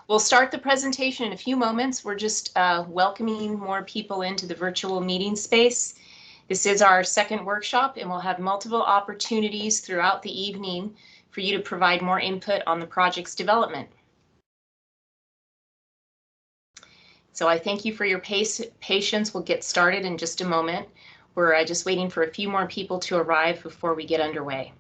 we'll start the presentation in a few moments. We're just welcoming more people into the virtual meeting space. This is our second workshop, and we'll have multiple opportunities throughout the evening for you to provide more input on the project's development. So I thank you for your patience. We'll get started in just a moment. We're just waiting for a few more people to arrive before we get underway.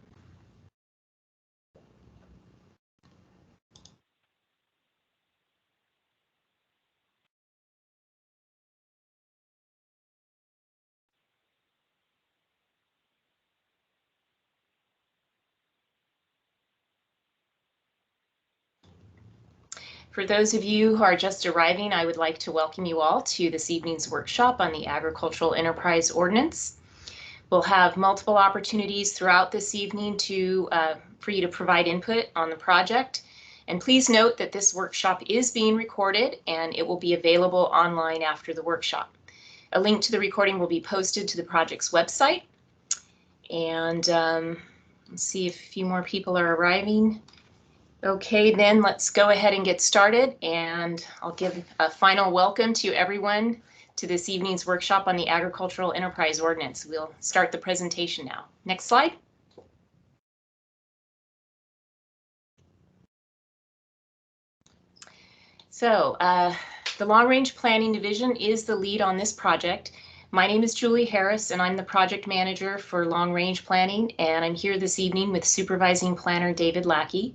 For those of you who are just arriving, I would like to welcome you all to this evening's workshop on the Agricultural Enterprise Ordinance. We'll have multiple opportunities throughout this evening for you to provide input on the project. And please note that this workshop is being recorded and it will be available online after the workshop. A link to the recording will be posted to the project's website. And let's see if a few more people are arriving. Okay, then let's go ahead and get started, and I'll give a final welcome to everyone to this evening's workshop on the Agricultural Enterprise Ordinance. We'll start the presentation now. Next slide. So the Long Range Planning Division is the lead on this project. My name is Julie Harris, and I'm the project manager for Long Range Planning, and I'm here this evening with Supervising Planner David Lackey.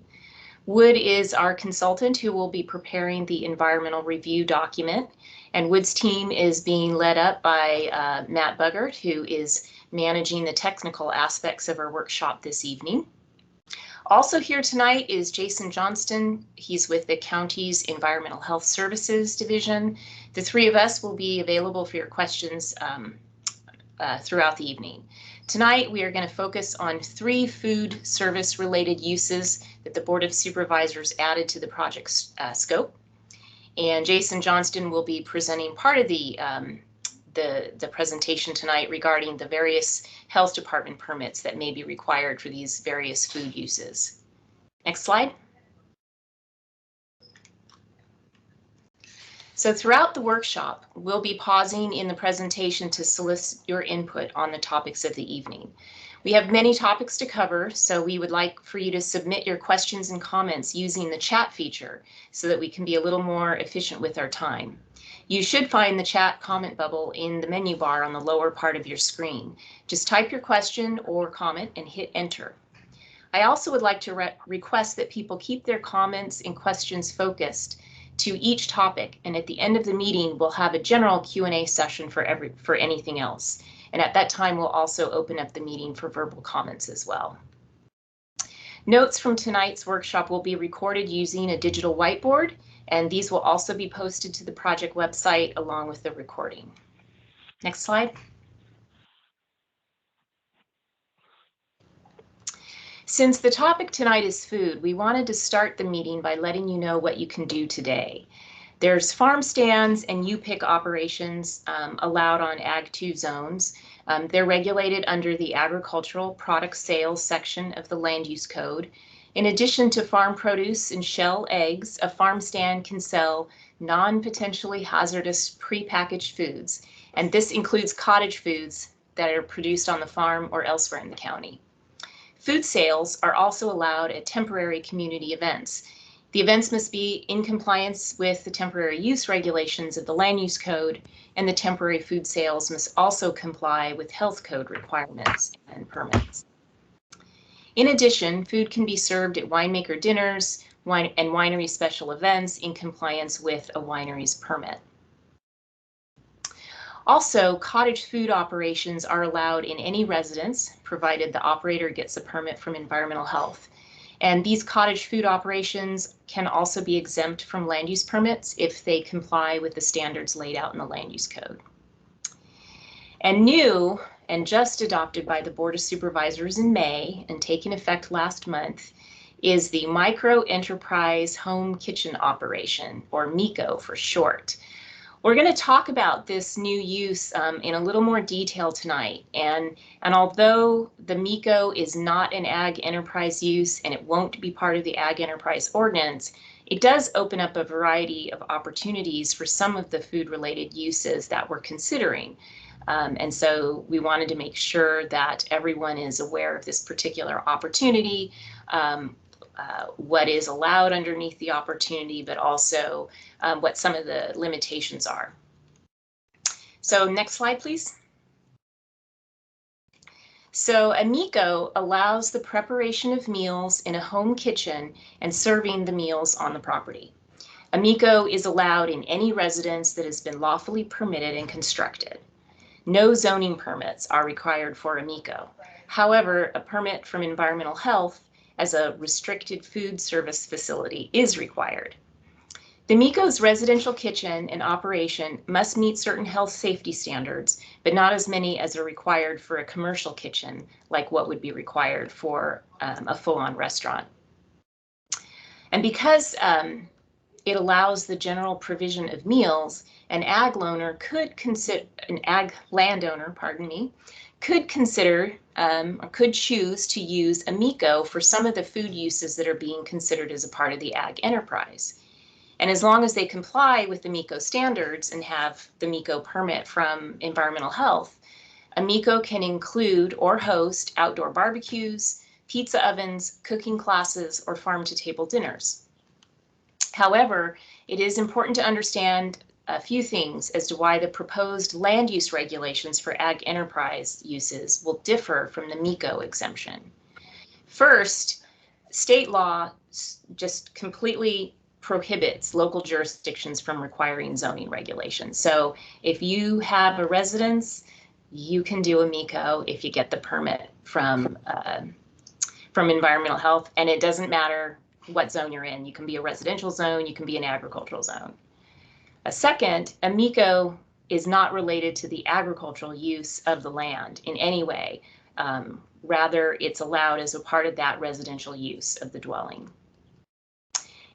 Wood is our consultant who will be preparing the environmental review document, and Wood's team is being led up by Matt Buggart, who is managing the technical aspects of our workshop this evening. Also here tonight is Jason Johnston. He's with the county's Environmental Health Services Division. The three of us will be available for your questions throughout the evening. Tonight, we are going to focus on 3 food service related uses that the Board of Supervisors added to the project's scope. And Jason Johnston will be presenting part of the presentation tonight regarding the various health department permits that may be required for these various food uses. Next slide. So throughout the workshop, we'll be pausing in the presentation to solicit your input on the topics of the evening. We have many topics to cover, so we would like for you to submit your questions and comments using the chat feature so that we can be a little more efficient with our time. You should find the chat comment bubble in the menu bar on the lower part of your screen. Just type your question or comment and hit enter. I also would like to request that people keep their comments and questions focused to each topic, and at the end of the meeting we'll have a general Q&A session for anything else, and at that time we'll also open up the meeting for verbal comments as well. Notes from tonight's workshop will be recorded using a digital whiteboard, and these will also be posted to the project website along with the recording. Next slide. Since the topic tonight is food, we wanted to start the meeting by letting you know what you can do today. There's farm stands and U-pick operations allowed on Ag 2 zones. They're regulated under the Agricultural Product Sales section of the Land Use Code. In addition to farm produce and shell eggs, a farm stand can sell non-potentially hazardous prepackaged foods, and this includes cottage foods that are produced on the farm or elsewhere in the county. Food sales are also allowed at temporary community events. The events must be in compliance with the temporary use regulations of the Land Use Code, and the temporary food sales must also comply with health code requirements and permits. In addition, food can be served at winemaker dinners and winery special events in compliance with a winery's permit. Also, cottage food operations are allowed in any residence, provided the operator gets a permit from Environmental Health. And these cottage food operations can also be exempt from land use permits if they comply with the standards laid out in the Land Use Code. And new and just adopted by the Board of Supervisors in May and taking effect last month is the Micro Enterprise Home Kitchen Operation, or Miko for short. We're going to talk about this new use in a little more detail tonight, and although the Miko is not an Ag Enterprise use and it won't be part of the Ag Enterprise Ordinance, It does open up a variety of opportunities for some of the food-related uses that we're considering. And so we wanted to make sure that everyone is aware of this particular opportunity, what is allowed underneath the opportunity, but also what some of the limitations are. So next slide, please. So a Miko allows the preparation of meals in a home kitchen and serving the meals on the property. A Miko is allowed in any residence that has been lawfully permitted and constructed. No zoning permits are required for a Miko. However, a permit from Environmental Health as a restricted food service facility is required. The Miko's residential kitchen and operation must meet certain health safety standards, but not as many as are required for a commercial kitchen, like what would be required for a full-on restaurant. And because it allows the general provision of meals, an ag landowner, could consider or could choose to use a Miko for some of the food uses that are being considered as a part of the ag enterprise. And as long as they comply with the Miko standards and have the Miko permit from Environmental Health, a Miko can include or host outdoor barbecues, pizza ovens, cooking classes, or farm-to-table dinners. However, it is important to understand a few things as to why the proposed land use regulations for ag enterprise uses will differ from the Miko exemption. First, state law just completely prohibits local jurisdictions from requiring zoning regulations. So if you have a residence, you can do a Miko if you get the permit from Environmental Health, and it doesn't matter what zone you're in. You can be a residential zone, you can be an agricultural zone. A second, a Miko is not related to the agricultural use of the land in any way. Rather, it's allowed as a part of that residential use of the dwelling.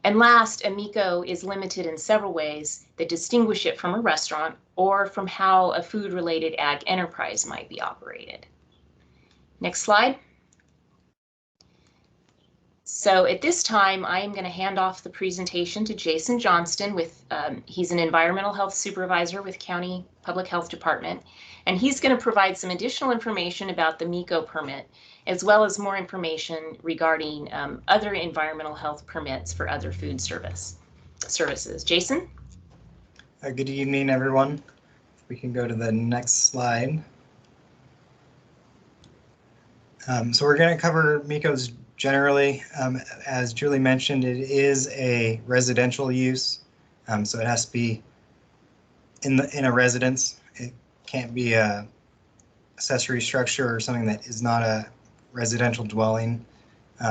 And last, a Miko is limited in several ways that distinguish it from a restaurant or from how a food-related ag enterprise might be operated. Next slide. So at this time, I am going to hand off the presentation to Jason Johnston. He's an environmental health supervisor with County Public Health Department, and he's going to provide some additional information about the Miko permit, as well as more information regarding other environmental health permits for other food services. Jason? Good evening, everyone. We can go to the next slide. So we're going to cover Miko's generally. As Julie mentioned, it is a residential use, so it has to be in a residence. It can't be a accessory structure or something that is not a residential dwelling.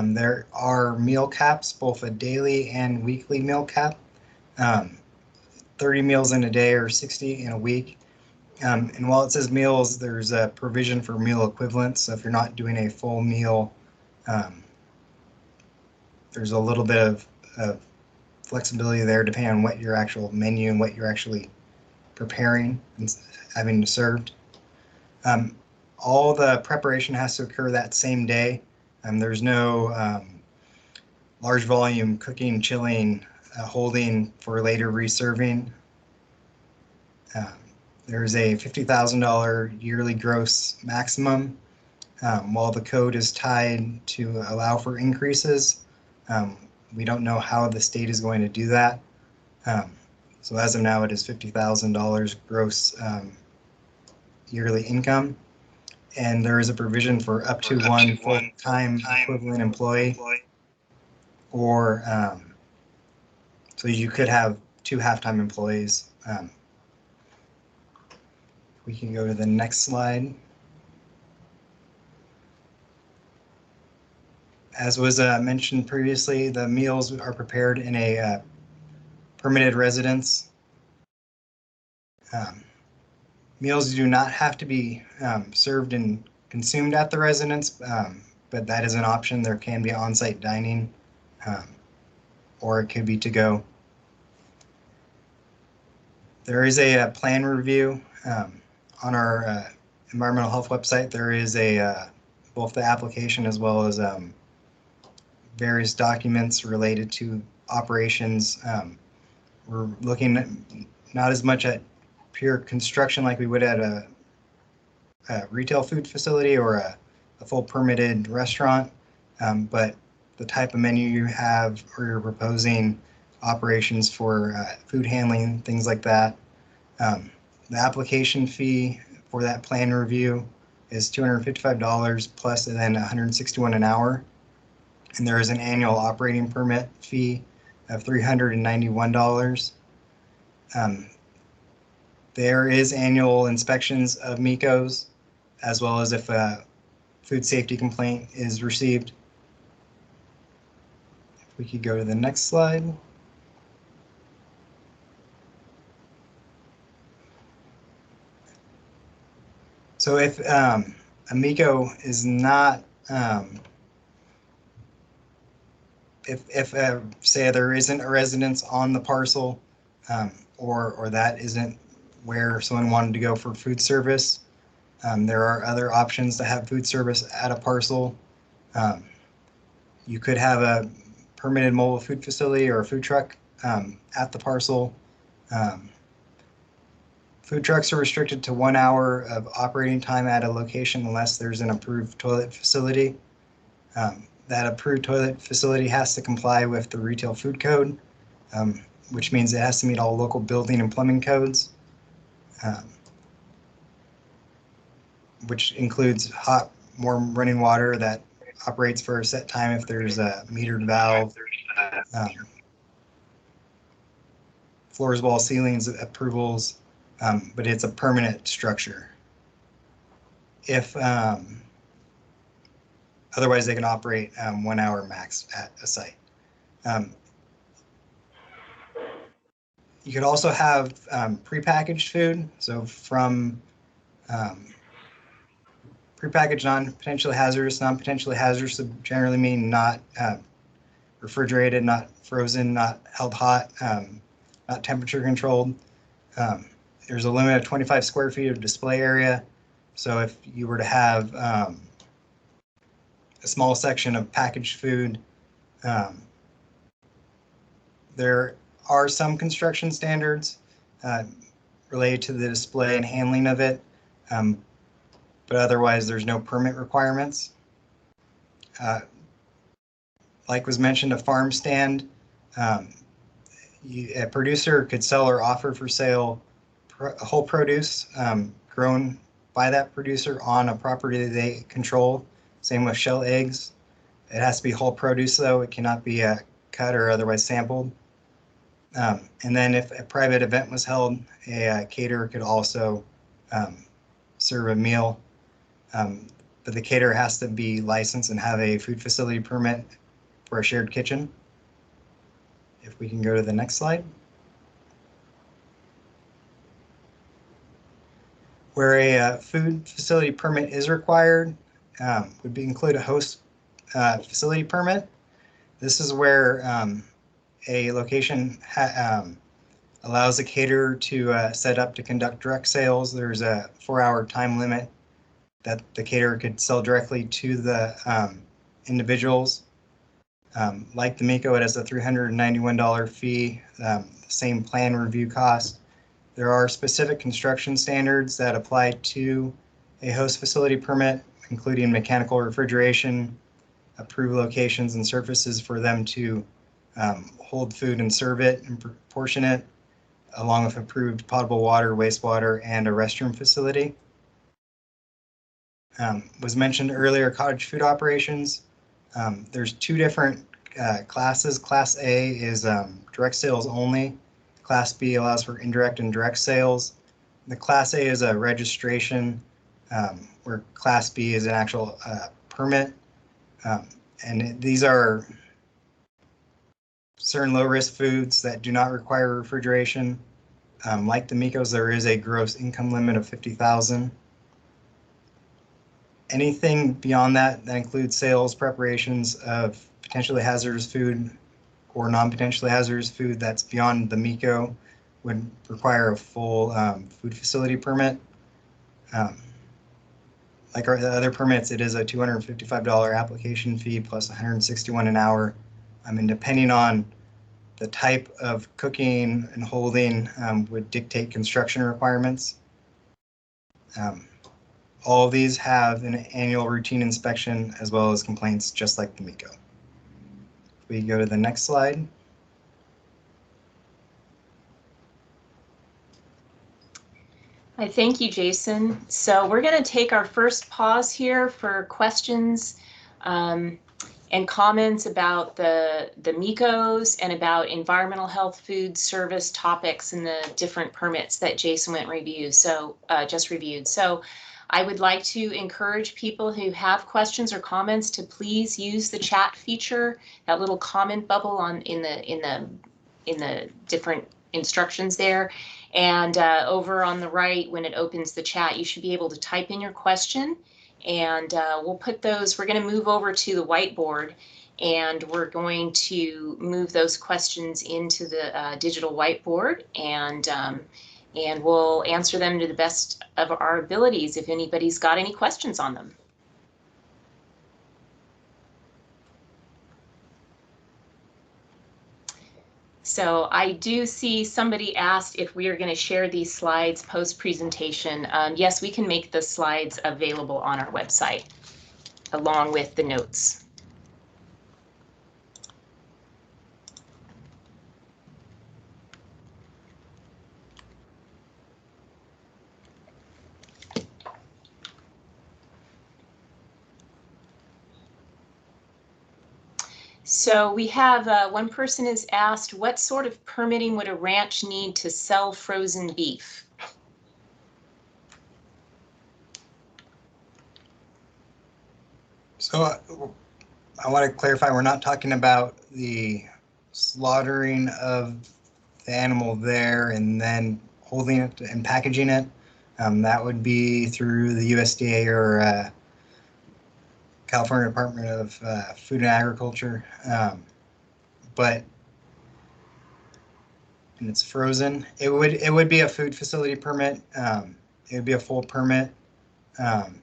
There are meal caps, both a daily and weekly meal cap, 30 meals in a day or 60 in a week. And while it says meals, there's a provision for meal equivalents. So if you're not doing a full meal, there's a little bit of flexibility there depending on what your actual menu and what you're actually preparing and having served. All the preparation has to occur that same day. There's no large volume cooking, chilling, holding for later reserving. There's a $50,000 yearly gross maximum. While the code is tied to allow for increases, we don't know how the state is going to do that. So as of now, it is $50,000 gross yearly income. And there is a provision for up to one full-time equivalent employee, or so you could have 2 half-time employees. We can go to the next slide. As was mentioned previously, the meals are prepared in a permitted residence. Meals do not have to be served and consumed at the residence, but that is an option. There can be on-site dining, or it could be to go. There is a plan review on our environmental health website. There is both the application as well as various documents related to operations. We're looking at not as much at pure construction like we would at a retail food facility or a full permitted restaurant, but the type of menu you have or you're proposing, operations for food handling, things like that. The application fee for that plan review is $255 plus and then $161 an hour. And there is an annual operating permit fee of $391. There is annual inspections of Miko's, as well as if a food safety complaint is received. If we could go to the next slide. So if a Miko is not, if say there isn't a residence on the parcel, or that isn't where someone wanted to go for food service, there are other options to have food service at a parcel. You could have a permitted mobile food facility or a food truck at the parcel. Food trucks are restricted to 1 hour of operating time at a location unless there's an approved toilet facility. That approved toilet facility has to comply with the retail food code, which means it has to meet all local building and plumbing codes, which includes hot, warm running water that operates for a set time if there's a metered valve, floors, walls, ceilings approvals, but it's a permanent structure. If otherwise, they can operate 1 hour max at a site. You could also have prepackaged food. So from prepackaged non-potentially hazardous would generally mean not refrigerated, not frozen, not held hot, not temperature controlled. There's a limit of 25 square feet of display area. So if you were to have a small section of packaged food, there are some construction standards related to the display and handling of it, but otherwise there's no permit requirements. Like was mentioned, a farm stand, a producer could sell or offer for sale whole produce grown by that producer on a property that they control. Same with shell eggs. It has to be whole produce though. It cannot be cut or otherwise sampled. And then if a private event was held, a caterer could also serve a meal. But the caterer has to be licensed and have a food facility permit for a shared kitchen. If we can go to the next slide. Where a food facility permit is required would include a host facility permit. This is where a location allows a caterer to set up to conduct direct sales. There's a 4-hour time limit that the caterer could sell directly to the individuals. Like the Miko, it has a $391 fee, the same plan review cost. There are specific construction standards that apply to a host facility permit, including mechanical refrigeration, approved locations and surfaces for them to hold food and serve it and portion it, along with approved potable water, wastewater, and a restroom facility. Was mentioned earlier, cottage food operations. There's two different classes. Class A is direct sales only. Class B allows for indirect and direct sales. The Class A is a registration, where Class B is an actual permit. And these are certain low-risk foods that do not require refrigeration. Like the Mikos, there is a gross income limit of $50,000. Anything beyond that, that includes sales, preparations of potentially hazardous food or non-potentially hazardous food that's beyond the Miko, would require a full food facility permit. Like the other permits, it is a $255 application fee plus $161 an hour. And depending on The type of cooking and holding would dictate construction requirements. All of these have an annual routine inspection as well as complaints, just like the Miko. If we go to the next slide. I thank you, Jason. So we're going to take our first pause here for questions and comments about the Mikos and about environmental health, food service topics and the different permits that Jason just reviewed. So I would like to encourage people who have questions or comments to please use the chat feature, that little comment bubble in the different instructions there. And over on the right, when it opens the chat, you should be able to type in your question, and we'll put those. We're going to move over to the whiteboard, and we're going to move those questions into the digital whiteboard, and we'll answer them to the best of our abilities if anybody's got any questions on them. So I do see somebody asked if we are going to share these slides post-presentation. Yes, we can make the slides available on our website along with the notes. So we have one person has asked, what sort of permitting would a ranch need to sell frozen beef? So I want to clarify, we're not talking about the slaughtering of the animal there and then holding it and packaging it. That would be through the USDA or California Department of Food and Agriculture. But and it's frozen. It would be a food facility permit. It would be a full permit. The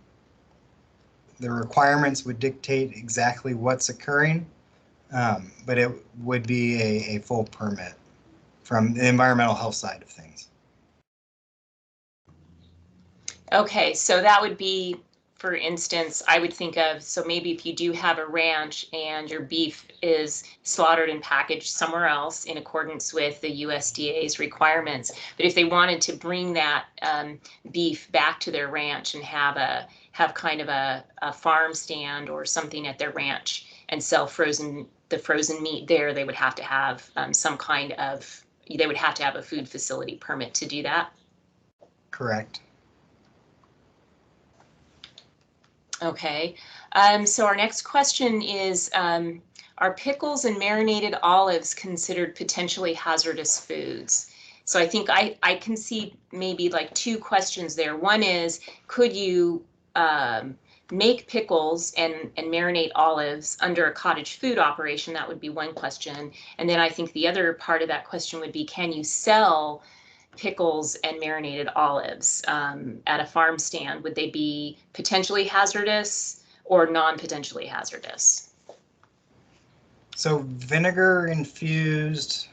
requirements would dictate exactly what's occurring, but it would be a full permit from the environmental health side of things. Okay, so that would be, for instance, I would think of, so maybe if you do have a ranch and your beef is slaughtered and packaged somewhere else in accordance with the USDA's requirements, but if they wanted to bring that beef back to their ranch and have kind of a farm stand or something at their ranch and sell the frozen meat there, they would have to have they would have to have a food facility permit to do that. Correct. Okay, so our next question is, are pickles and marinated olives considered potentially hazardous foods? So I think I can see maybe like two questions there. One is, could you make pickles and marinate olives under a cottage food operation? That would be one question. And then I think the other part of that question would be, can you sell pickles and marinated olives at a farm stand? Would they be potentially hazardous or non-potentially hazardous? So vinegar infused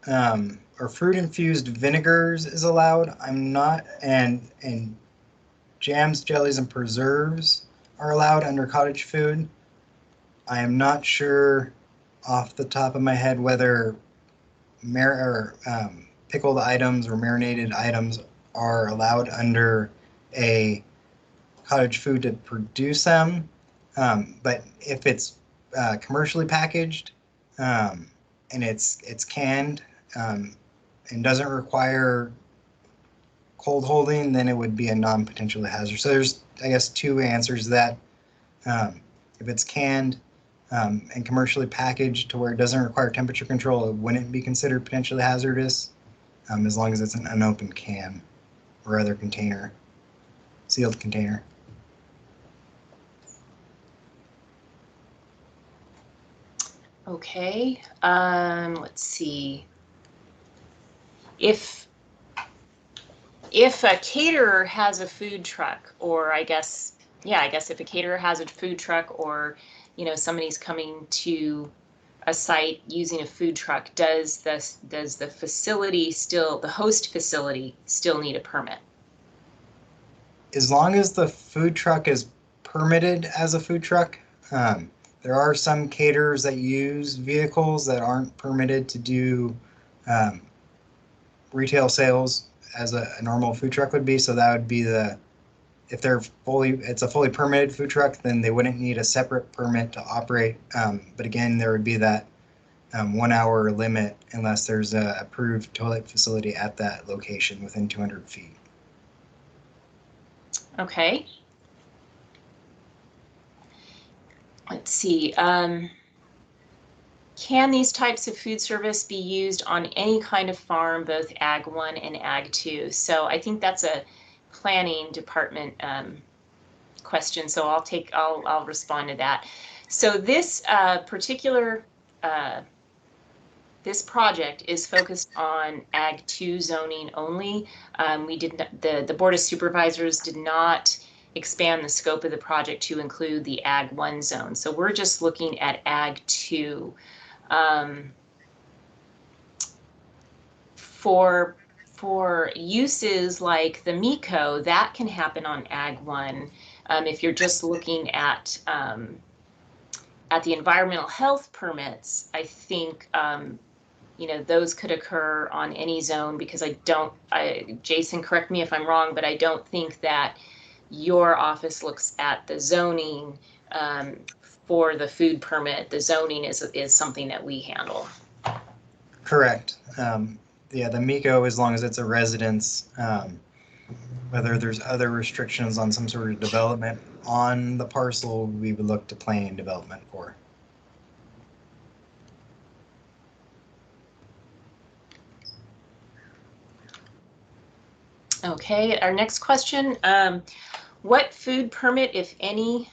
or fruit infused vinegars is allowed. I'm not, and jams, jellies, and preserves are allowed under cottage food. I am not sure off the top of my head whether pickled items or marinated items are allowed under a cottage food to produce them. But if it's commercially packaged and it's canned and doesn't require cold holding, then it would be a non-potentially hazard. So there's, I guess, two answers to that. If it's canned and commercially packaged to where it doesn't require temperature control, it wouldn't be considered potentially hazardous as long as it's an unopened can or other container, sealed container. Okay, let's see. If a caterer has a food truck, or I guess if a caterer has a food truck, or somebody's coming to a site using a food truck, does the facility still, the host facility still need a permit? As long as the food truck is permitted as a food truck, there are some caterers that use vehicles that aren't permitted to do retail sales as a normal food truck would be. So that would be if it's a fully permitted food truck, then they wouldn't need a separate permit to operate. But again, there would be that 1 hour limit unless there's a approved toilet facility at that location within 200 feet. Okay. Let's see. Can these types of food service be used on any kind of farm, both Ag 1 and Ag 2? So I think that's a planning department question. So I'll respond to that. So this particular this project is focused on Ag 2 zoning only. The Board of Supervisors did not expand the scope of the project to include the Ag 1 zone. So we're just looking at Ag 2. For uses like the Miko, that can happen on Ag 1. If you're just looking at the environmental health permits, I think those could occur on any zone, because Jason, correct me if I'm wrong, but I don't think that your office looks at the zoning for the food permit. The zoning is something that we handle. Correct. Yeah, the Miko, as long as it's a residence, whether there's other restrictions on some sort of development on the parcel, we would look to planning development for. Okay, our next question. What food permit, if any,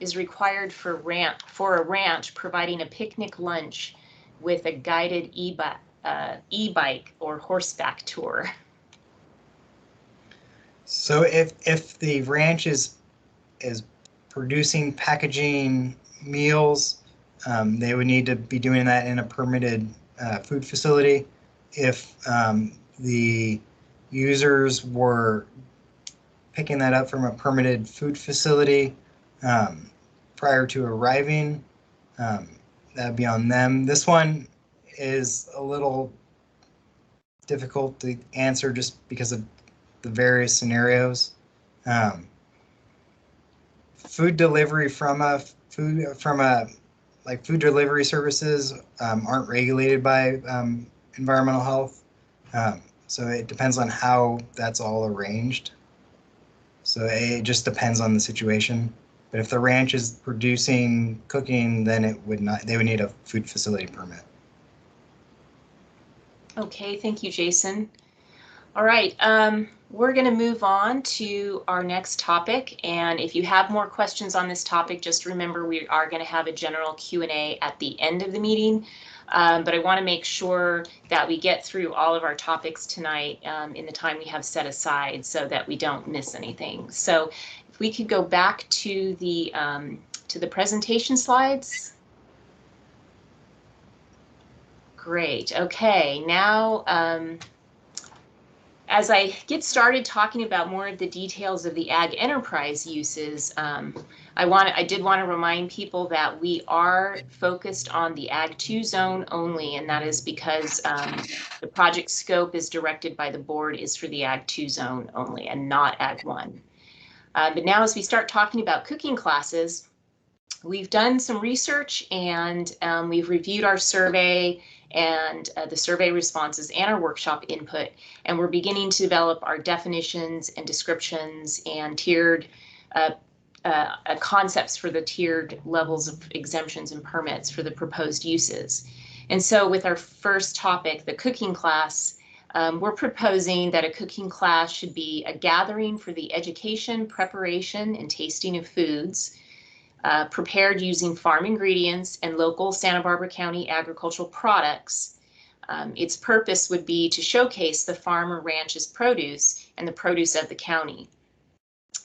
is required for a ranch providing a picnic lunch with a guided e-bike or horseback tour? So if the ranch is producing, packaging meals, they would need to be doing that in a permitted food facility. If the users were picking that up from a permitted food facility prior to arriving, that'd be on them. This one is a little difficult to answer just because of the various scenarios. Food delivery food delivery services aren't regulated by environmental health. So it depends on how that's all arranged. So it just depends on the situation. But if the ranch is producing, cooking, then they would need a food facility permit. Okay, thank you, Jason. All right, we're going to move on to our next topic. And if you have more questions on this topic, just remember we are going to have a general Q&A at the end of the meeting. But I want to make sure that we get through all of our topics tonight in the time we have set aside so that we don't miss anything. So if we could go back to the presentation slides. Great. Okay, now as I get started talking about more of the details of the ag enterprise uses, I did want to remind people that we are focused on the Ag 2 zone only, and that is because the project scope is directed by the board is for the Ag 2 zone only and not Ag 1. But now as we start talking about cooking classes, we've done some research and we've reviewed our survey and the survey responses and our workshop input, and we're beginning to develop our definitions and descriptions and tiered concepts for the tiered levels of exemptions and permits for the proposed uses. And so with our first topic, the cooking class, we're proposing that a cooking class should be a gathering for the education, preparation, and tasting of foods prepared using farm ingredients and local Santa Barbara County agricultural products. Its purpose would be to showcase the farm or ranch's produce and the produce of the county.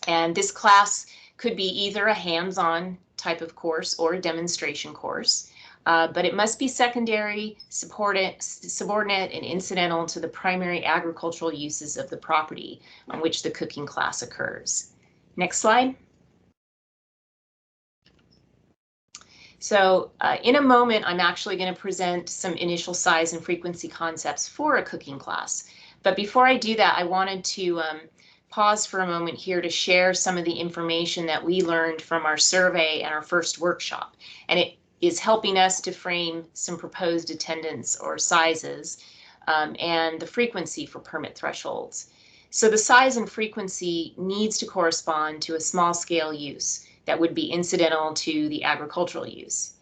And this class could be either a hands-on type of course or a demonstration course. but it must be secondary, subordinate, and incidental to the primary agricultural uses of the property on which the cooking class occurs. Next slide. So in a moment, I'm actually going to present some initial size and frequency concepts for a cooking class. But before I do that, I wanted to pause for a moment here to share some of the information that we learned from our survey and our first workshop. And it is helping us to frame some proposed attendance or sizes and the frequency for permit thresholds. So the size and frequency needs to correspond to a small scale use that would be incidental to the agricultural use.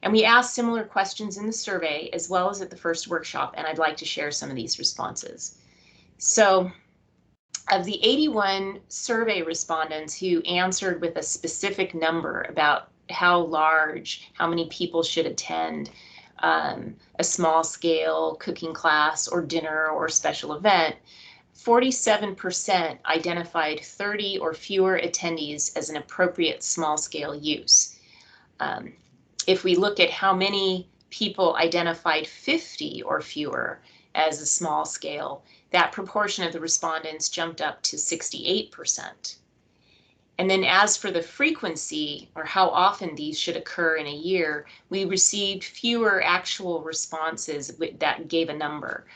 And we asked similar questions in the survey as well as at the first workshop, and I'd like to share some of these responses. So of the 81 survey respondents who answered with a specific number about how large, how many people should attend a small scale cooking class or dinner or special event, 47% identified 30 or fewer attendees as an appropriate small scale use. If we look at how many people identified 50 or fewer as a small scale, that proportion of the respondents jumped up to 68%. And then as for the frequency, or how often these should occur in a year, we received fewer actual responses that gave a number.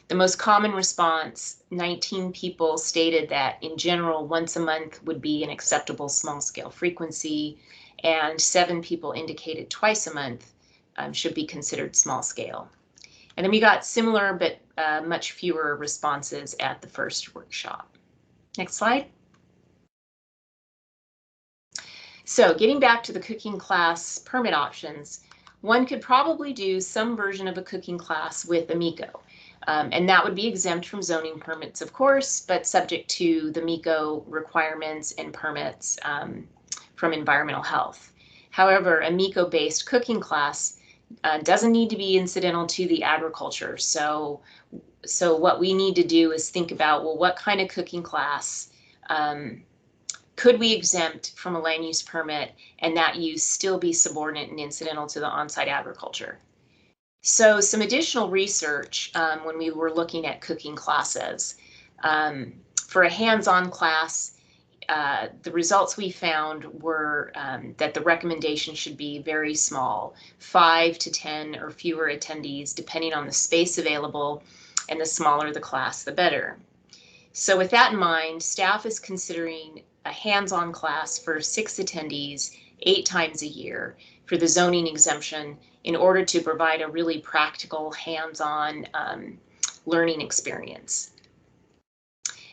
The most common response, 19 people stated that in general, once a month would be an acceptable small scale frequency, and 7 people indicated twice a month should be considered small scale. And then we got similar but much fewer responses at the first workshop. Next slide. So getting back to the cooking class permit options, one could probably do some version of a cooking class with a Miko. And that would be exempt from zoning permits, of course, but subject to the Miko requirements and permits from environmental health. However, a Miko-based cooking class doesn't need to be incidental to the agriculture. So what we need to do is think about, well, what kind of cooking class could we exempt from a land use permit and that use still be subordinate and incidental to the on-site agriculture? So some additional research when we were looking at cooking classes. For a hands-on class, the results we found were that the recommendation should be very small, 5 to 10 or fewer attendees, depending on the space available, and the smaller the class, the better. So with that in mind, staff is considering a hands-on class for 6 attendees 8 times a year for the zoning exemption in order to provide a really practical, hands-on learning experience.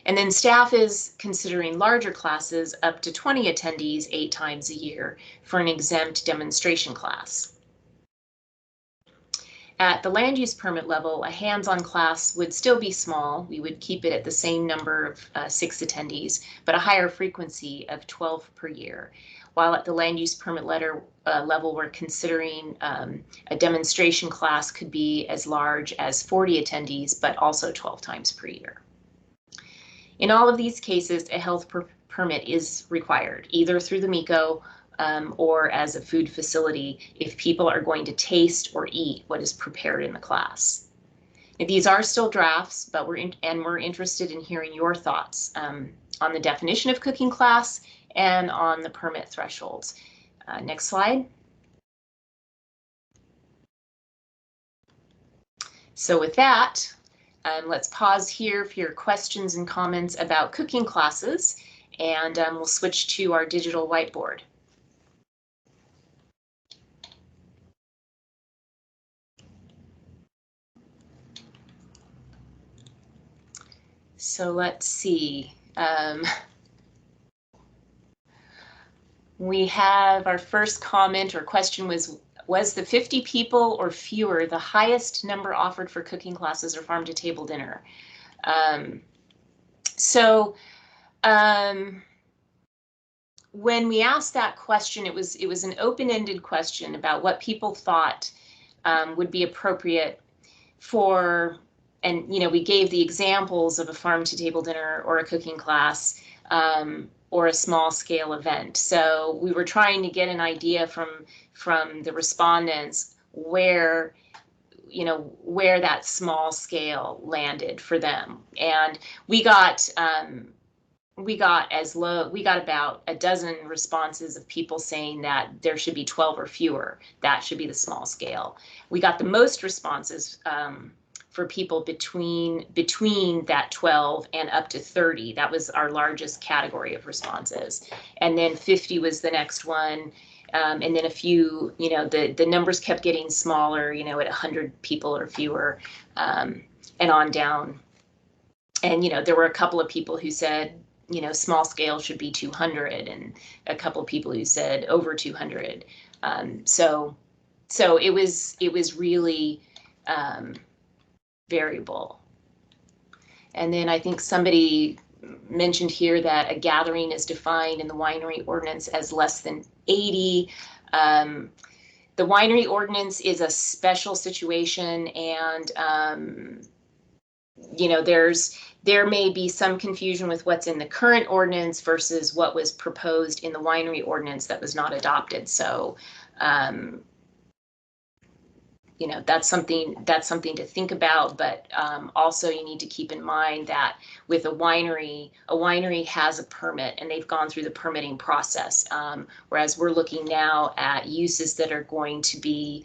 And then staff is considering larger classes up to 20 attendees 8 times a year for an exempt demonstration class. At the land use permit level, a hands-on class would still be small. We would keep it at the same number of 6 attendees, but a higher frequency of 12 per year. While at the land use permit level, we're considering a demonstration class could be as large as 40 attendees, but also 12 times per year. In all of these cases, a health permit is required, either through the Miko or as a food facility if people are going to taste or eat what is prepared in the class. Now, these are still drafts, but we're interested in hearing your thoughts on the definition of cooking class and on the permit thresholds. Next slide. So with that, let's pause here for your questions and comments about cooking classes, and we'll switch to our digital whiteboard. So let's see. We have our first comment or question was the 50 people or fewer the highest number offered for cooking classes or farm to table dinner? When we asked that question, it was an open-ended question about what people thought would be appropriate for, and we gave the examples of a farm to table dinner or a cooking class. or a small scale event. So we were trying to get an idea from the respondents where, you know, where that small scale landed for them. And we got about a dozen responses of people saying that there should be 12 or fewer. That should be the small scale. We got the most responses for people between that 12 and up to 30. That was our largest category of responses. And then 50 was the next one. And then a few, you know, the numbers kept getting smaller, you know, at 100 people or fewer, and on down. And, you know, there were a couple of people who said, you know, small scale should be 200, and a couple of people who said over 200. So it was really variable. And then I think somebody mentioned here that a gathering is defined in the winery ordinance as less than 80. The winery ordinance is a special situation, and you know, there may be some confusion with what's in the current ordinance versus what was proposed in the winery ordinance that was not adopted. So you know, that's something to think about, but also you need to keep in mind that with a winery has a permit, and they've gone through the permitting process, whereas we're looking now at uses that are going to be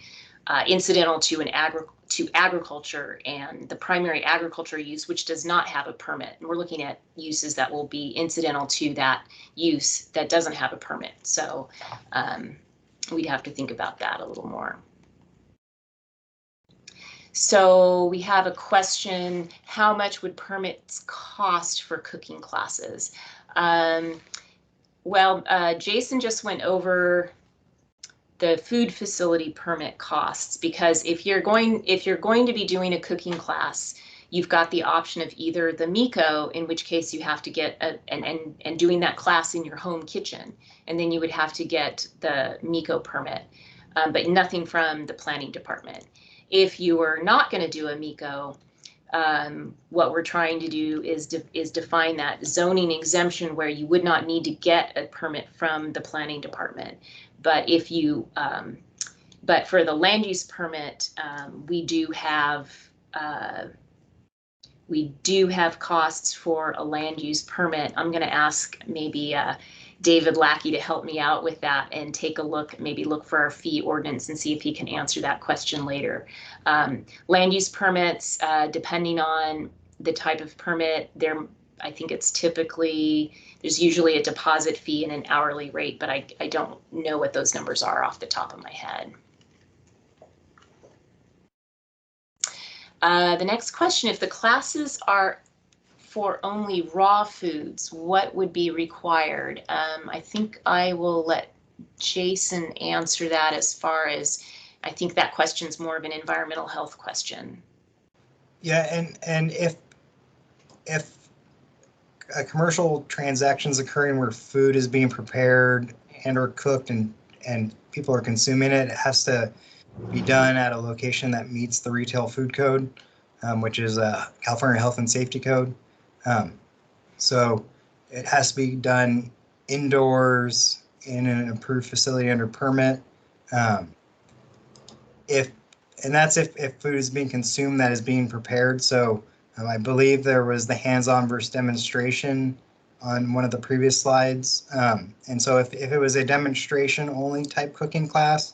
incidental to agriculture, and the primary agriculture use, which does not have a permit. And we're looking at uses that will be incidental to that use that doesn't have a permit. So we'd have to think about that a little more. So we have a question: how much would permits cost for cooking classes? Well, Jason just went over the food facility permit costs, because if you're going to be doing a cooking class, you've got the option of either the Miko, in which case you have to get and doing that class in your home kitchen, and then you would have to get the Miko permit, but nothing from the planning department. If you are not going to do a Miko, what we're trying to do is define that zoning exemption where you would not need to get a permit from the planning department. But if you, but for the land use permit, we do have costs for a land use permit. I'm going to ask maybe David Lackey to help me out with that and take a look, maybe look for our fee ordinance and see if he can answer that question later. Land use permits, depending on the type of permit, I think it's typically, there's usually a deposit fee and an hourly rate, but I don't know what those numbers are off the top of my head. The next question: if the classes are for only raw foods, what would be required? I think I will let Jason answer that, as far as, I think that question's more of an environmental health question. Yeah, and if a commercial transactions occurring where food is being prepared and or cooked and people are consuming it, it has to be done at a location that meets the retail food code, which is California Health and Safety Code. So it has to be done indoors in an approved facility under permit. If food is being consumed that is being prepared. So I believe there was the hands-on versus demonstration on one of the previous slides. And so if it was a demonstration only type cooking class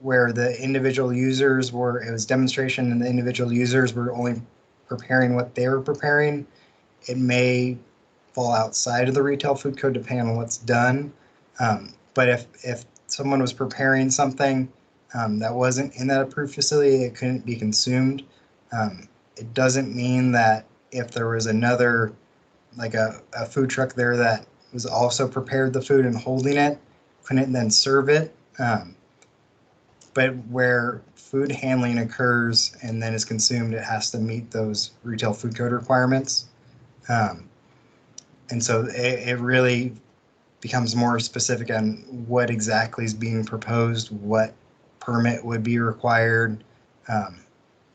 where the individual users were, it was demonstration and the individual users were only preparing what they were preparing, it may fall outside of the retail food code depending on what's done. But if someone was preparing something that wasn't in that approved facility, it couldn't be consumed. It doesn't mean that if there was another, like a food truck there that was also prepared the food and holding it, couldn't then serve it. But where food handling occurs and then is consumed, it has to meet those retail food code requirements. And so it really becomes more specific on what exactly is being proposed, what permit would be required.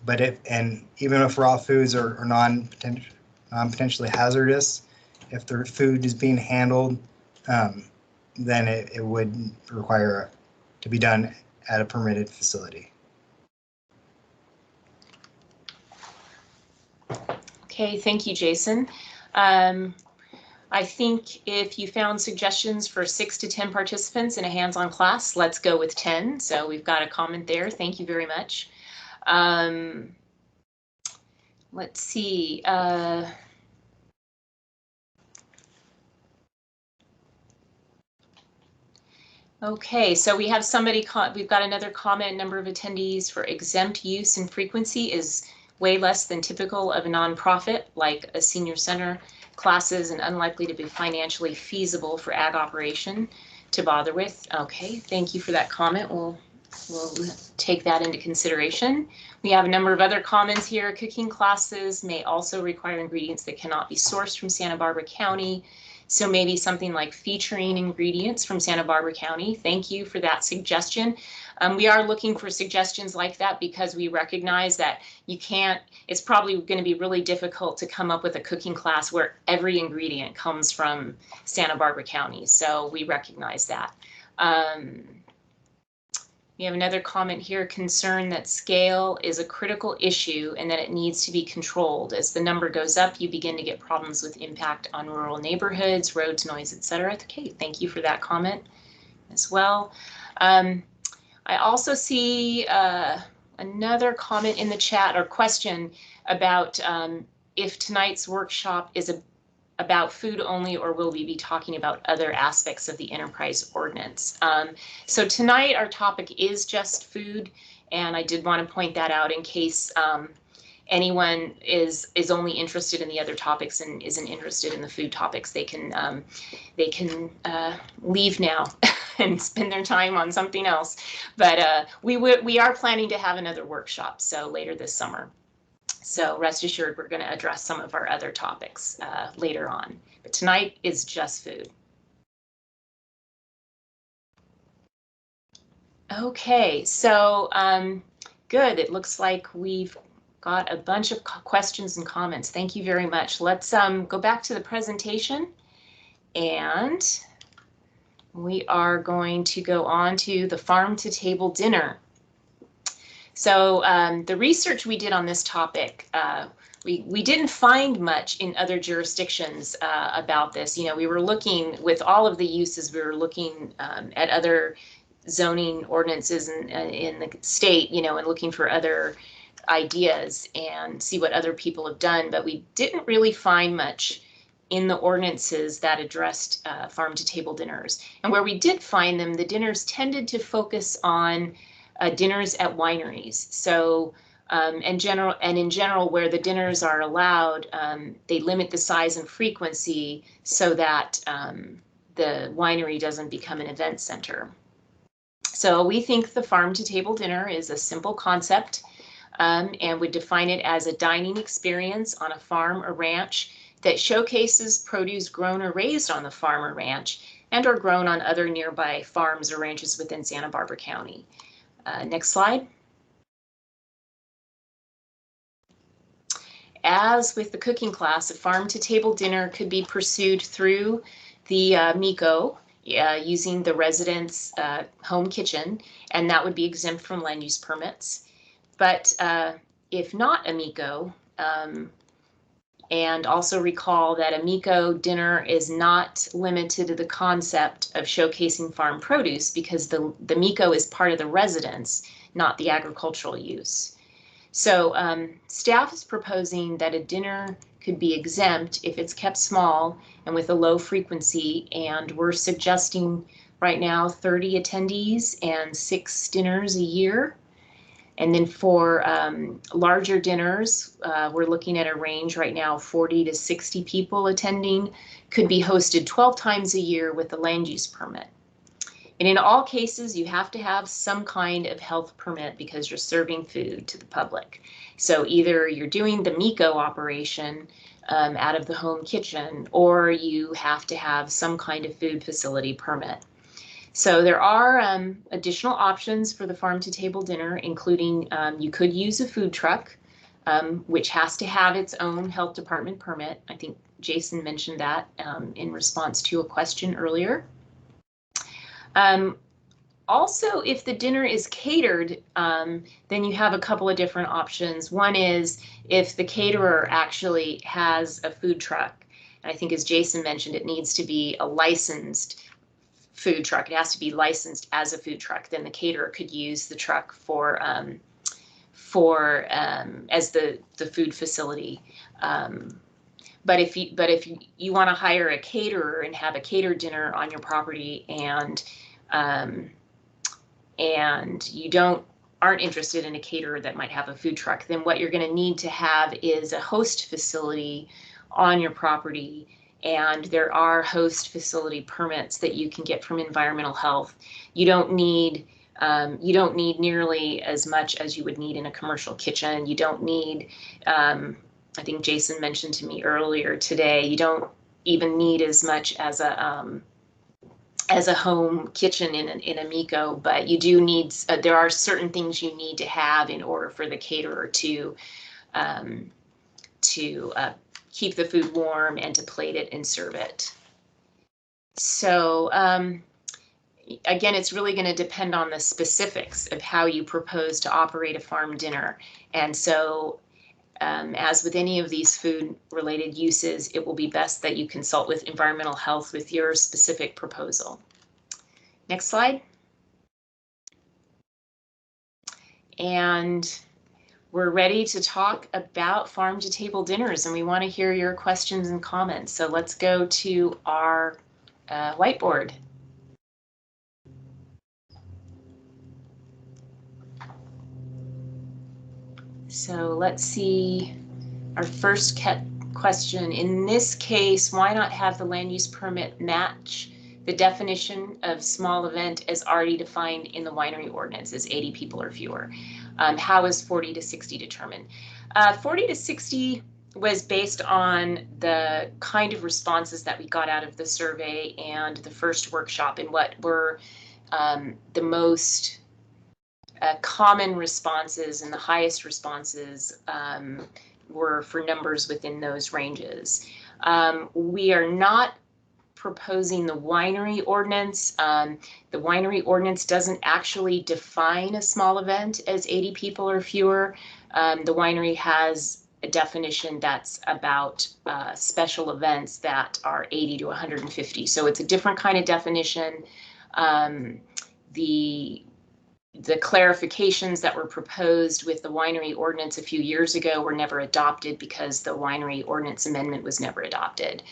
But even if raw foods are non-potentially hazardous, if the food is being handled then it would require to be done at a permitted facility. Okay, thank you, Jason. I think if you found suggestions for 6 to 10 participants in a hands-on class, let's go with 10. So we've got a comment there. Thank you very much. Let's see. Okay, so we have somebody, we've got another comment. Number of attendees for exempt use and frequency is way less than typical of a nonprofit like a senior center. Classes and unlikely to be financially feasible for ag operation to bother with. Okay, thank you for that comment. We'll take that into consideration. We have a number of other comments here. Cooking classes may also require ingredients that cannot be sourced from Santa Barbara County. So maybe something like featuring ingredients from Santa Barbara County. Thank you for that suggestion. We are looking for suggestions like that because we recognize that you can't, it's probably going to be really difficult to come up with a cooking class where every ingredient comes from Santa Barbara County. So we recognize that. We have another comment here, concern that scale is a critical issue and that it needs to be controlled. As the number goes up, you begin to get problems with impact on rural neighborhoods, roads, noise, etc. Okay, thank you for that comment as well. I also see another comment in the chat or question about if tonight's workshop is about food only, or will we be talking about other aspects of the enterprise ordinance? So tonight our topic is just food, and I did want to point that out in case anyone is only interested in the other topics and isn't interested in the food topics. They can leave now and spend their time on something else. But we are planning to have another workshop, so later this summer. So rest assured, we're going to address some of our other topics later on. But tonight is just food. Okay, so good. It looks like we've got a bunch of questions and comments. Thank you very much. Let's go back to the presentation, and we are going to go on to the farm to table dinner. So the research we did on this topic, we didn't find much in other jurisdictions about this. You know, we were looking with all of the uses, we were looking at other zoning ordinances in the state, you know, and looking for other ideas and see what other people have done. But we didn't really find much in the ordinances that addressed farm to table dinners. And where we did find them, the dinners tended to focus on dinners at wineries. So in general, where the dinners are allowed, they limit the size and frequency so that the winery doesn't become an event center. So we think the farm to table dinner is a simple concept and would define it as a dining experience on a farm or ranch that showcases produce grown or raised on the farm or ranch and or grown on other nearby farms or ranches within Santa Barbara County. Next slide. As with the cooking class, a farm to table dinner could be pursued through the Miko using the resident's home kitchen, and that would be exempt from land use permits. But if not a Miko, and also recall that a Miko dinner is not limited to the concept of showcasing farm produce because the Miko is part of the residence, not the agricultural use. So staff is proposing that a dinner could be exempt if it's kept small and with a low frequency, and we're suggesting right now 30 attendees and 6 dinners a year. And then for larger dinners, we're looking at a range right now, 40 to 60 people attending, could be hosted 12 times a year with a land use permit. And in all cases, you have to have some kind of health permit because you're serving food to the public. So either you're doing the Miko operation out of the home kitchen, or you have to have some kind of food facility permit. So there are additional options for the farm to table dinner, including you could use a food truck. which has to have its own health department permit. I think Jason mentioned that in response to a question earlier. Also, if the dinner is catered, then you have a couple of different options. One is if the caterer actually has a food truck. And I think as Jason mentioned, it needs to be a licensed food truck. It has to be licensed as a food truck. Then the caterer could use the truck for as the food facility. But if you want to hire a caterer and have a catered dinner on your property, and you aren't interested in a caterer that might have a food truck, then what you're going to need to have is a host facility on your property. And there are host facility permits that you can get from environmental health. You don't need nearly as much as you would need in a commercial kitchen. You don't need, I think Jason mentioned to me earlier today, you don't even need as much as a home kitchen in a Miko, but you do need, there are certain things you need to have in order for the caterer to keep the food warm and to plate it and serve it. So again, it's really going to depend on the specifics of how you propose to operate a farm dinner. And so as with any of these food related uses, it will be best that you consult with environmental health with your specific proposal. Next slide. And we're ready to talk about farm to table dinners, and we want to hear your questions and comments. So let's go to our whiteboard. So let's see our first question. In this case, why not have the land use permit match the definition of small event as already defined in the winery ordinance as 80 people or fewer? How is 40 to 60 determined? 40 to 60 was based on the kind of responses that we got out of the survey and the first workshop, and what were the most common responses and the highest responses were for numbers within those ranges. We are not proposing the winery ordinance. The winery ordinance doesn't actually define a small event as 80 people or fewer. The winery has a definition that's about special events that are 80 to 150. So it's a different kind of definition. The clarifications that were proposed with the winery ordinance a few years ago were never adopted because the winery ordinance amendment was never adopted.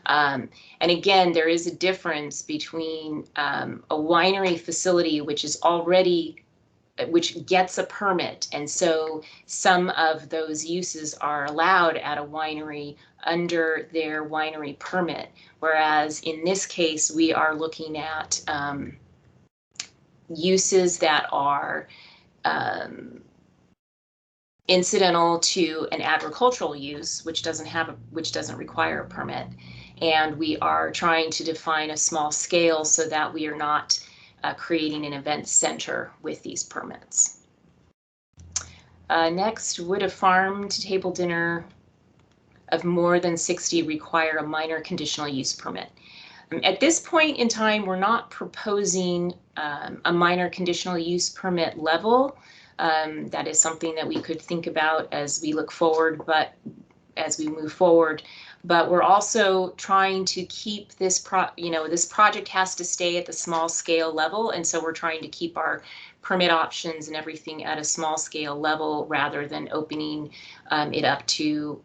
And again, there is a difference between a winery facility which gets a permit, and so some of those uses are allowed at a winery under their winery permit, whereas in this case we are looking at uses that are incidental to an agricultural use, which doesn't require a permit, and we are trying to define a small scale so that we are not creating an event center with these permits. Next, would a farm to table dinner of more than 60 require a minor conditional use permit? At this point in time, we're not proposing a minor conditional use permit level. That is something that we could think about as we look forward, but as we move forward. But we're also trying to keep this this project has to stay at the small scale level, and so we're trying to keep our permit options and everything at a small scale level rather than opening it up to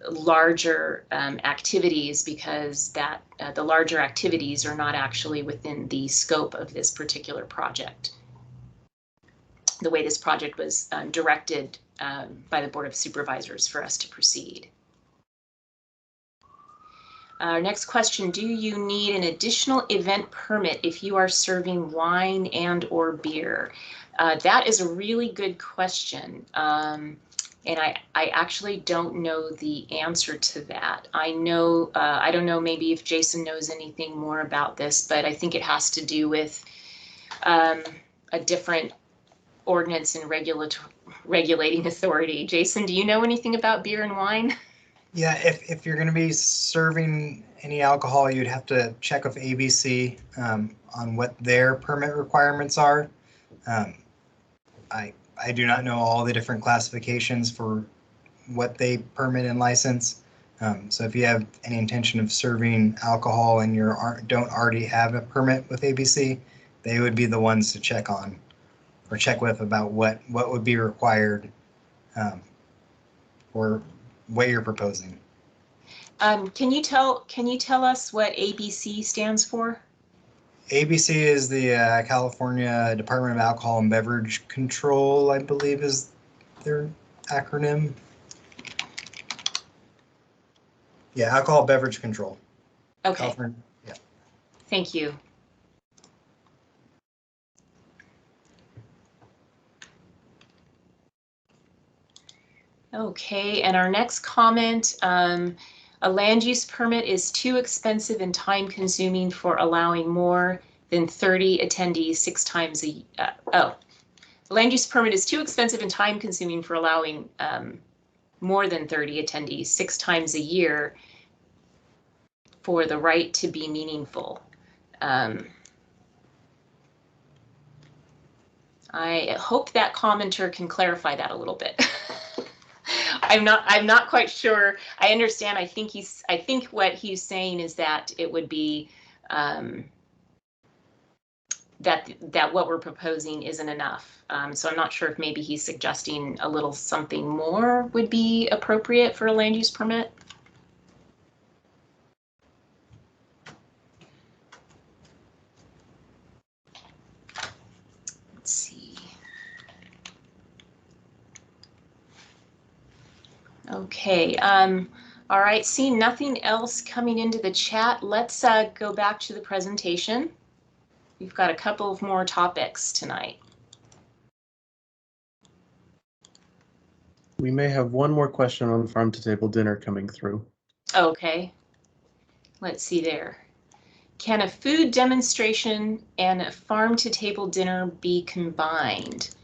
larger activities, because the larger activities are not actually within the scope of this particular project. The way this project was directed by the Board of Supervisors for us to proceed. Our next question, do you need an additional event permit if you are serving wine and or beer? That is a really good question. And I actually don't know the answer to that. I know, I don't know maybe if Jason knows anything more about this, but I think it has to do with a different ordinance and regulating authority. Jason, do you know anything about beer and wine? Yeah, if you're going to be serving any alcohol, you'd have to check with ABC on what their permit requirements are. Um, I do not know all the different classifications for what they permit and license. So if you have any intention of serving alcohol and you don't already have a permit with ABC, they would be the ones to check on or check with about what would be required or what you're proposing. Can you tell us what ABC stands for? ABC is the California Department of Alcohol and Beverage Control, I believe is their acronym. Yeah, Alcohol Beverage Control. Okay. California, yeah. Thank you. Okay, and our next comment, a land use permit is too expensive and time consuming for allowing more than 30 attendees 6 times a a land use permit is too expensive and time consuming for allowing more than 30 attendees 6 times a year for the right to be meaningful. I hope that commenter can clarify that a little bit. I'm not quite sure. I understand. I think what he's saying is that it would be that what we're proposing isn't enough. So I'm not sure if maybe he's suggesting a little something more would be appropriate for a land use permit. Let's see. Okay. All right. Seeing nothing else coming into the chat, let's go back to the presentation. We've got a couple of more topics tonight. We may have one more question on farm to table dinner coming through. Okay. Let's see there. Can a food demonstration and a farm to table dinner be combined?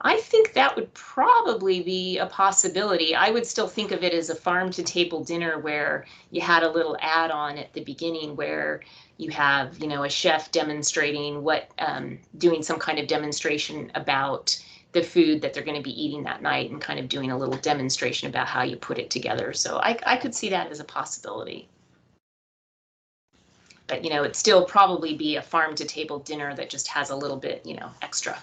I think that would probably be a possibility. I would still think of it as a farm to table dinner where you had a little add-on at the beginning where you have, you know, a chef demonstrating what, doing some kind of demonstration about the food that they're going to be eating that night and kind of doing a little demonstration about how you put it together. So I could see that as a possibility. But, you know, it'd still probably be a farm to table dinner that just has a little bit, you know, extra.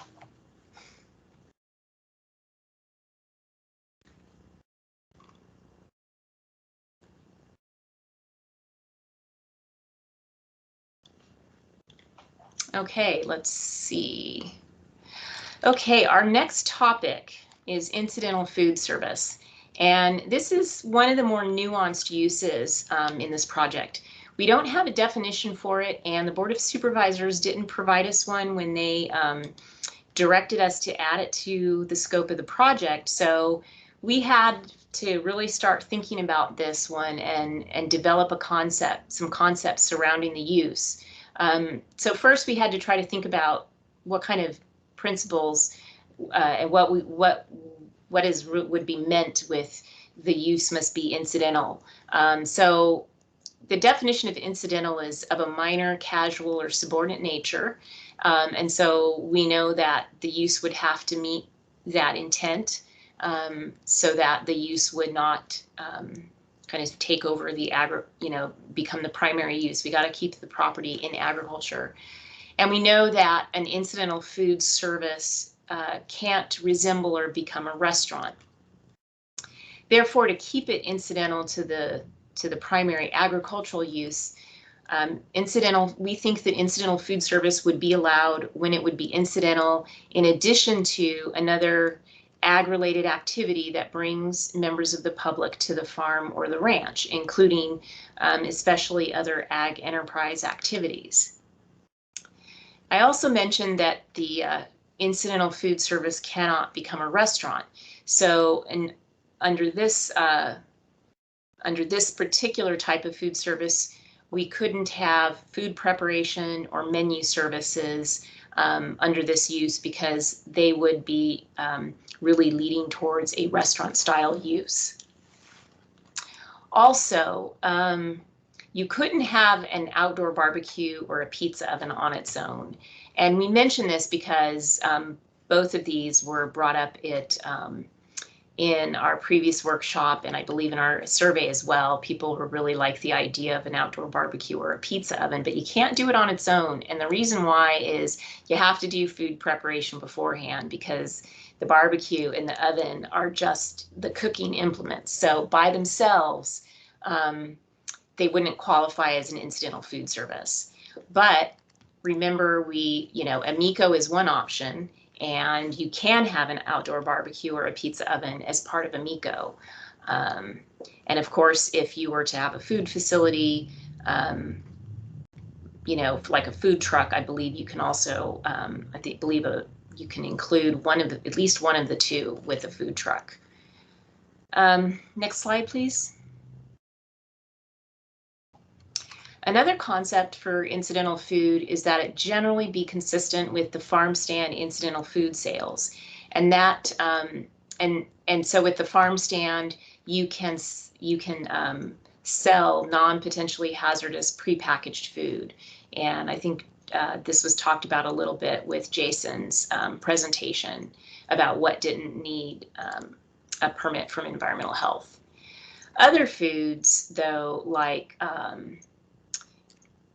Okay, let's see. Okay, our next topic is incidental food service. And this is one of the more nuanced uses in this project. We don't have a definition for it, and the Board of Supervisors didn't provide us one when they directed us to add it to the scope of the project. So we had to really start thinking about this one and develop a concept, some concepts surrounding the use. So first we had to try to think about what kind of principles and what is would be meant with the use must be incidental. So the definition of incidental is of a minor, casual, or subordinate nature. And so we know that the use would have to meet that intent so that the use would not kind of take over the become the primary use. We got to keep the property in agriculture. And we know that an incidental food service can't resemble or become a restaurant. Therefore, to keep it incidental to the primary agricultural use, we think that incidental food service would be allowed when it would be incidental in addition to another ag-related activity that brings members of the public to the farm or the ranch, including especially other ag enterprise activities. I also mentioned that the incidental food service cannot become a restaurant. So under this particular type of food service, we couldn't have food preparation or menu services under this use because they would be really leading towards a restaurant style use. Also, you couldn't have an outdoor barbecue or a pizza oven on its own. And we mention this because both of these were brought up in our previous workshop, and I believe in our survey as well. People were really like the idea of an outdoor barbecue or a pizza oven, but you can't do it on its own. And the reason why is you have to do food preparation beforehand, because the barbecue and the oven are just the cooking implements. So by themselves, they wouldn't qualify as an incidental food service. But remember, a Miko is one option, and you can have an outdoor barbecue or a pizza oven as part of a Miko. And of course, if you were to have a food facility, like a food truck, I believe you can also, you can include at least one of the two with a food truck. Next slide, please. Another concept for incidental food is that it generally be consistent with the farm stand incidental food sales, and that and so with the farm stand you can sell non-potentially hazardous prepackaged food, and I think this was talked about a little bit with Jason's presentation about what didn't need a permit from environmental health. Other foods, though, like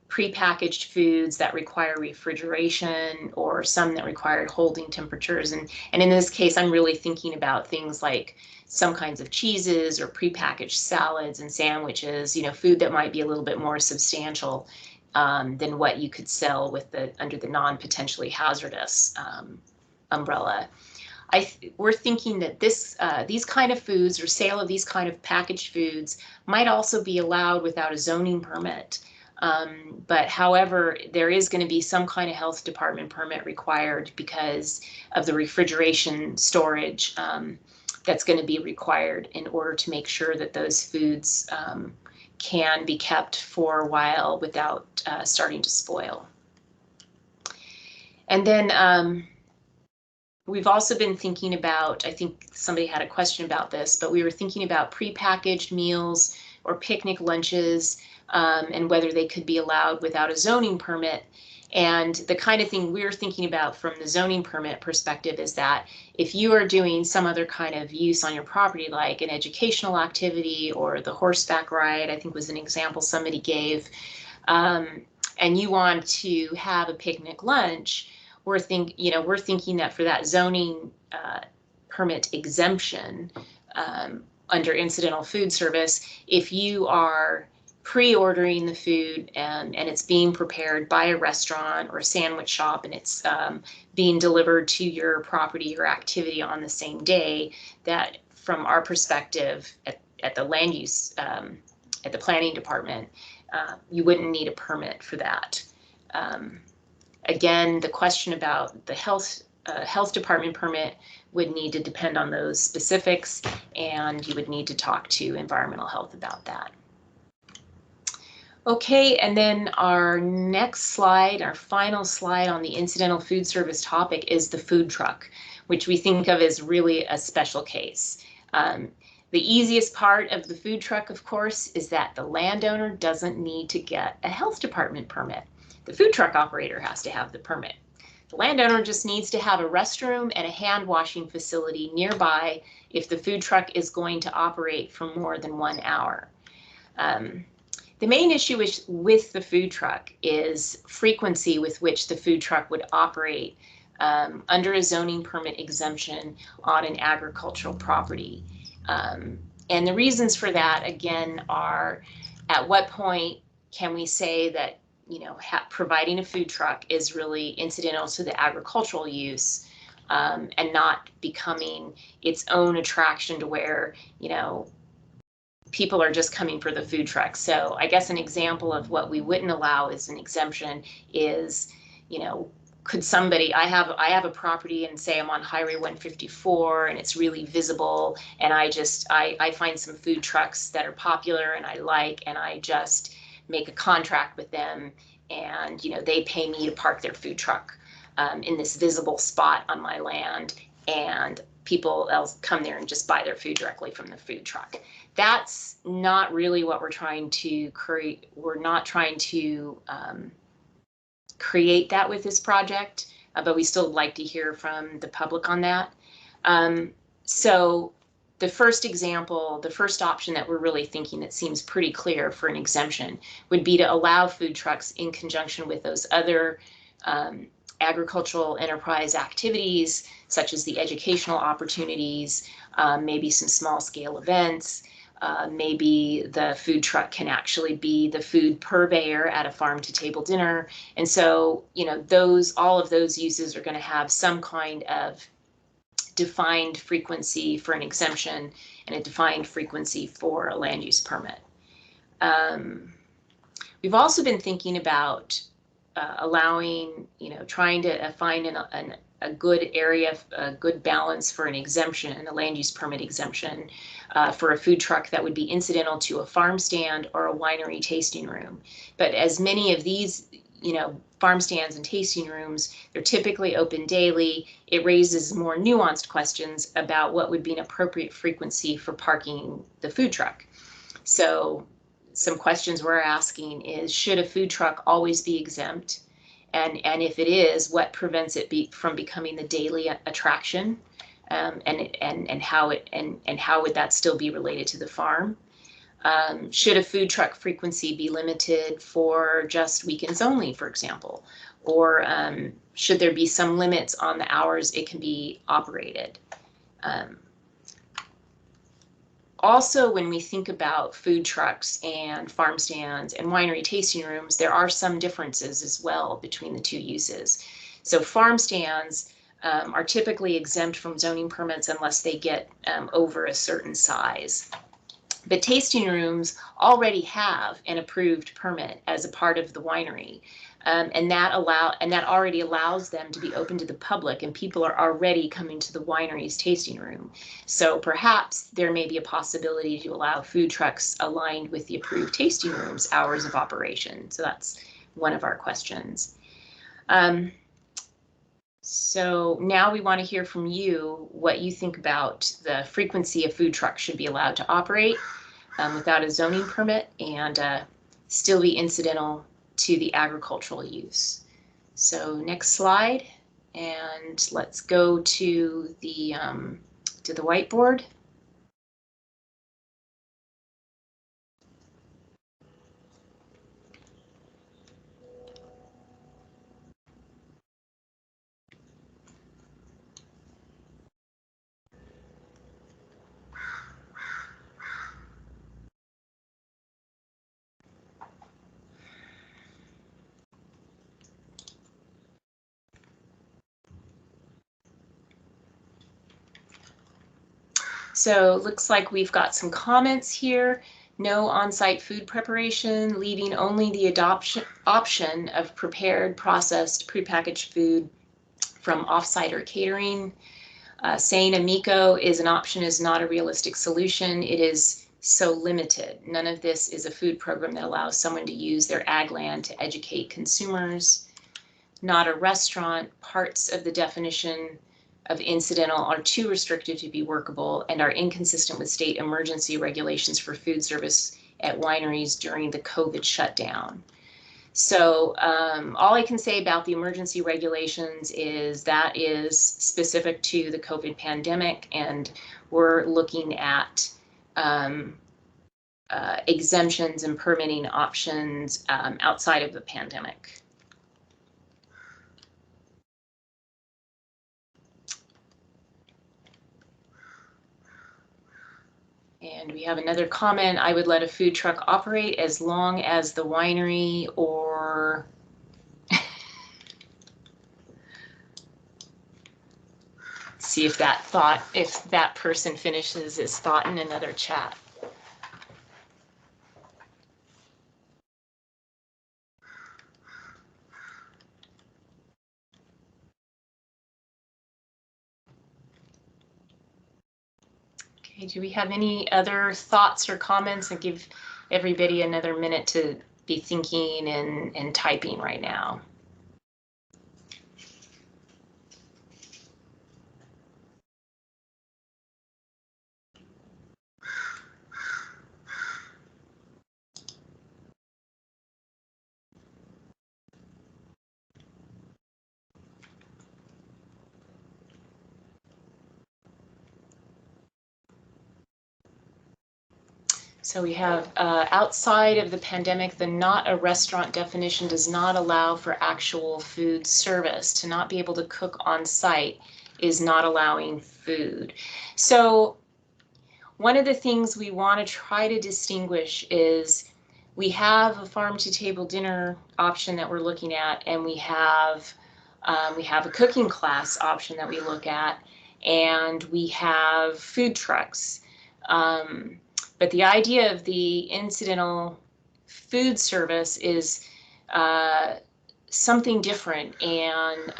prepackaged foods that require refrigeration, or some that require holding temperatures. And in this case, I'm really thinking about things like some kinds of cheeses or prepackaged salads and sandwiches, food that might be a little bit more substantial than what you could sell under the non-potentially hazardous umbrella. We're thinking that these kind of foods, or sale of these kind of packaged foods, might also be allowed without a zoning permit. But however, there is going to be some kind of health department permit required because of the refrigeration storage that's going to be required in order to make sure that those foods can be kept for a while without starting to spoil. And then we've also been thinking about, I think somebody had a question about this, but we were thinking about prepackaged meals or picnic lunches, and whether they could be allowed without a zoning permit. And the kind of thing we're thinking about from the zoning permit perspective is that if you are doing some other kind of use on your property, like an educational activity or the horseback ride, I think was an example somebody gave, and you want to have a picnic lunch, we're thinking that for that zoning permit exemption under incidental food service, if you are pre-ordering the food and it's being prepared by a restaurant or a sandwich shop, and it's being delivered to your property or activity on the same day, that from our perspective at the land use, at the planning department, you wouldn't need a permit for that. Again, the question about the health department permit would need to depend on those specifics, and you would need to talk to environmental health about that. Okay, and then our next slide, our final slide on the incidental food service topic, is the food truck, which we think of as really a special case. The easiest part of the food truck, of course, is that the landowner doesn't need to get a health department permit. The food truck operator has to have the permit. The landowner just needs to have a restroom and a hand washing facility nearby if the food truck is going to operate for more than 1 hour. The main issue with the food truck is frequency with which the food truck would operate under a zoning permit exemption on an agricultural property. And the reasons for that, again, are at what point can we say that providing a food truck is really incidental to the agricultural use and not becoming its own attraction to where, people are just coming for the food truck. So I guess an example of what we wouldn't allow as an exemption is, could somebody, I have a property and say I'm on Highway 154 and it's really visible, and I find some food trucks that are popular and I like, and I just make a contract with them, and they pay me to park their food truck in this visible spot on my land, and people else come there and just buy their food directly from the food truck. That's not really what we're trying to create. We're not trying to create that with this project, but we still like to hear from the public on that. So the first example, the first option that we're really thinking that seems pretty clear for an exemption would be to allow food trucks in conjunction with those other agricultural enterprise activities, such as the educational opportunities, maybe some small scale events. Maybe the food truck can actually be the food purveyor at a farm to table dinner. And so, you know, all of those uses are going to have some kind of defined frequency for an exemption and a defined frequency for a land use permit. We've also been thinking about allowing, you know, trying to find a good area, a good balance for an exemption, a land use permit exemption for a food truck that would be incidental to a farm stand or a winery tasting room. But as many of these, you know, farm stands and tasting rooms, they're typically open daily. It raises more nuanced questions about what would be an appropriate frequency for parking the food truck. So some questions we're asking is, should a food truck always be exempt? And if it is, what prevents it from becoming the daily attraction? And how would that still be related to the farm? Should a food truck frequency be limited for just weekends only, for example? Or should there be some limits on the hours it can be operated? Also, when we think about food trucks and farm stands and winery tasting rooms, there are some differences as well between the two uses. So farm stands are typically exempt from zoning permits unless they get over a certain size. But tasting rooms already have an approved permit as a part of the winery, and that already allows them to be open to the public, and people are already coming to the winery's tasting room. So perhaps there may be a possibility to allow food trucks aligned with the approved tasting rooms hours of operation. So that's one of our questions. So now we want to hear from you what you think about the frequency a food truck should be allowed to operate without a zoning permit and still be incidental to the agricultural use. So next slide, and let's go to the whiteboard. So it looks like we've got some comments here. No on-site food preparation, leaving only the option of prepared, processed, prepackaged food from off-site or catering. Saying a Miko is an option is not a realistic solution. It is so limited. None of this is a food program that allows someone to use their ag land to educate consumers. Not a restaurant. Parts of the definition of incidental are too restrictive to be workable and are inconsistent with state emergency regulations for food service at wineries during the COVID shutdown. So all I can say about the emergency regulations is that is specific to the COVID pandemic, and we're looking at exemptions and permitting options outside of the pandemic. And we have another comment. I would let a food truck operate as long as the winery or see if that person finishes his thought in another chat. Okay, do we have any other thoughts or comments? And give everybody another minute to be thinking and typing right now. So we have outside of the pandemic, the not a restaurant definition does not allow for actual food service. To not be able to cook on site is not allowing food. So one of the things we want to try to distinguish is we have a farm to table dinner option that we're looking at, and we have a cooking class option that we look at, and we have food trucks. But the idea of the incidental food service is something different. And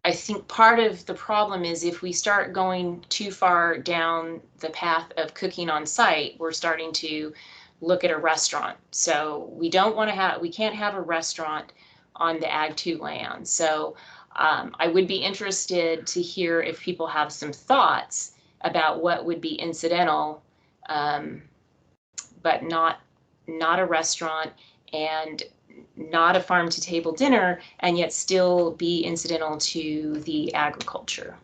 I think part of the problem is if we start going too far down the path of cooking on site, we're starting to look at a restaurant. So we can't have a restaurant on the Ag 2 land. So I would be interested to hear if people have some thoughts about what would be incidental, but not a restaurant and not a farm to table dinner, and yet still be incidental to the agriculture.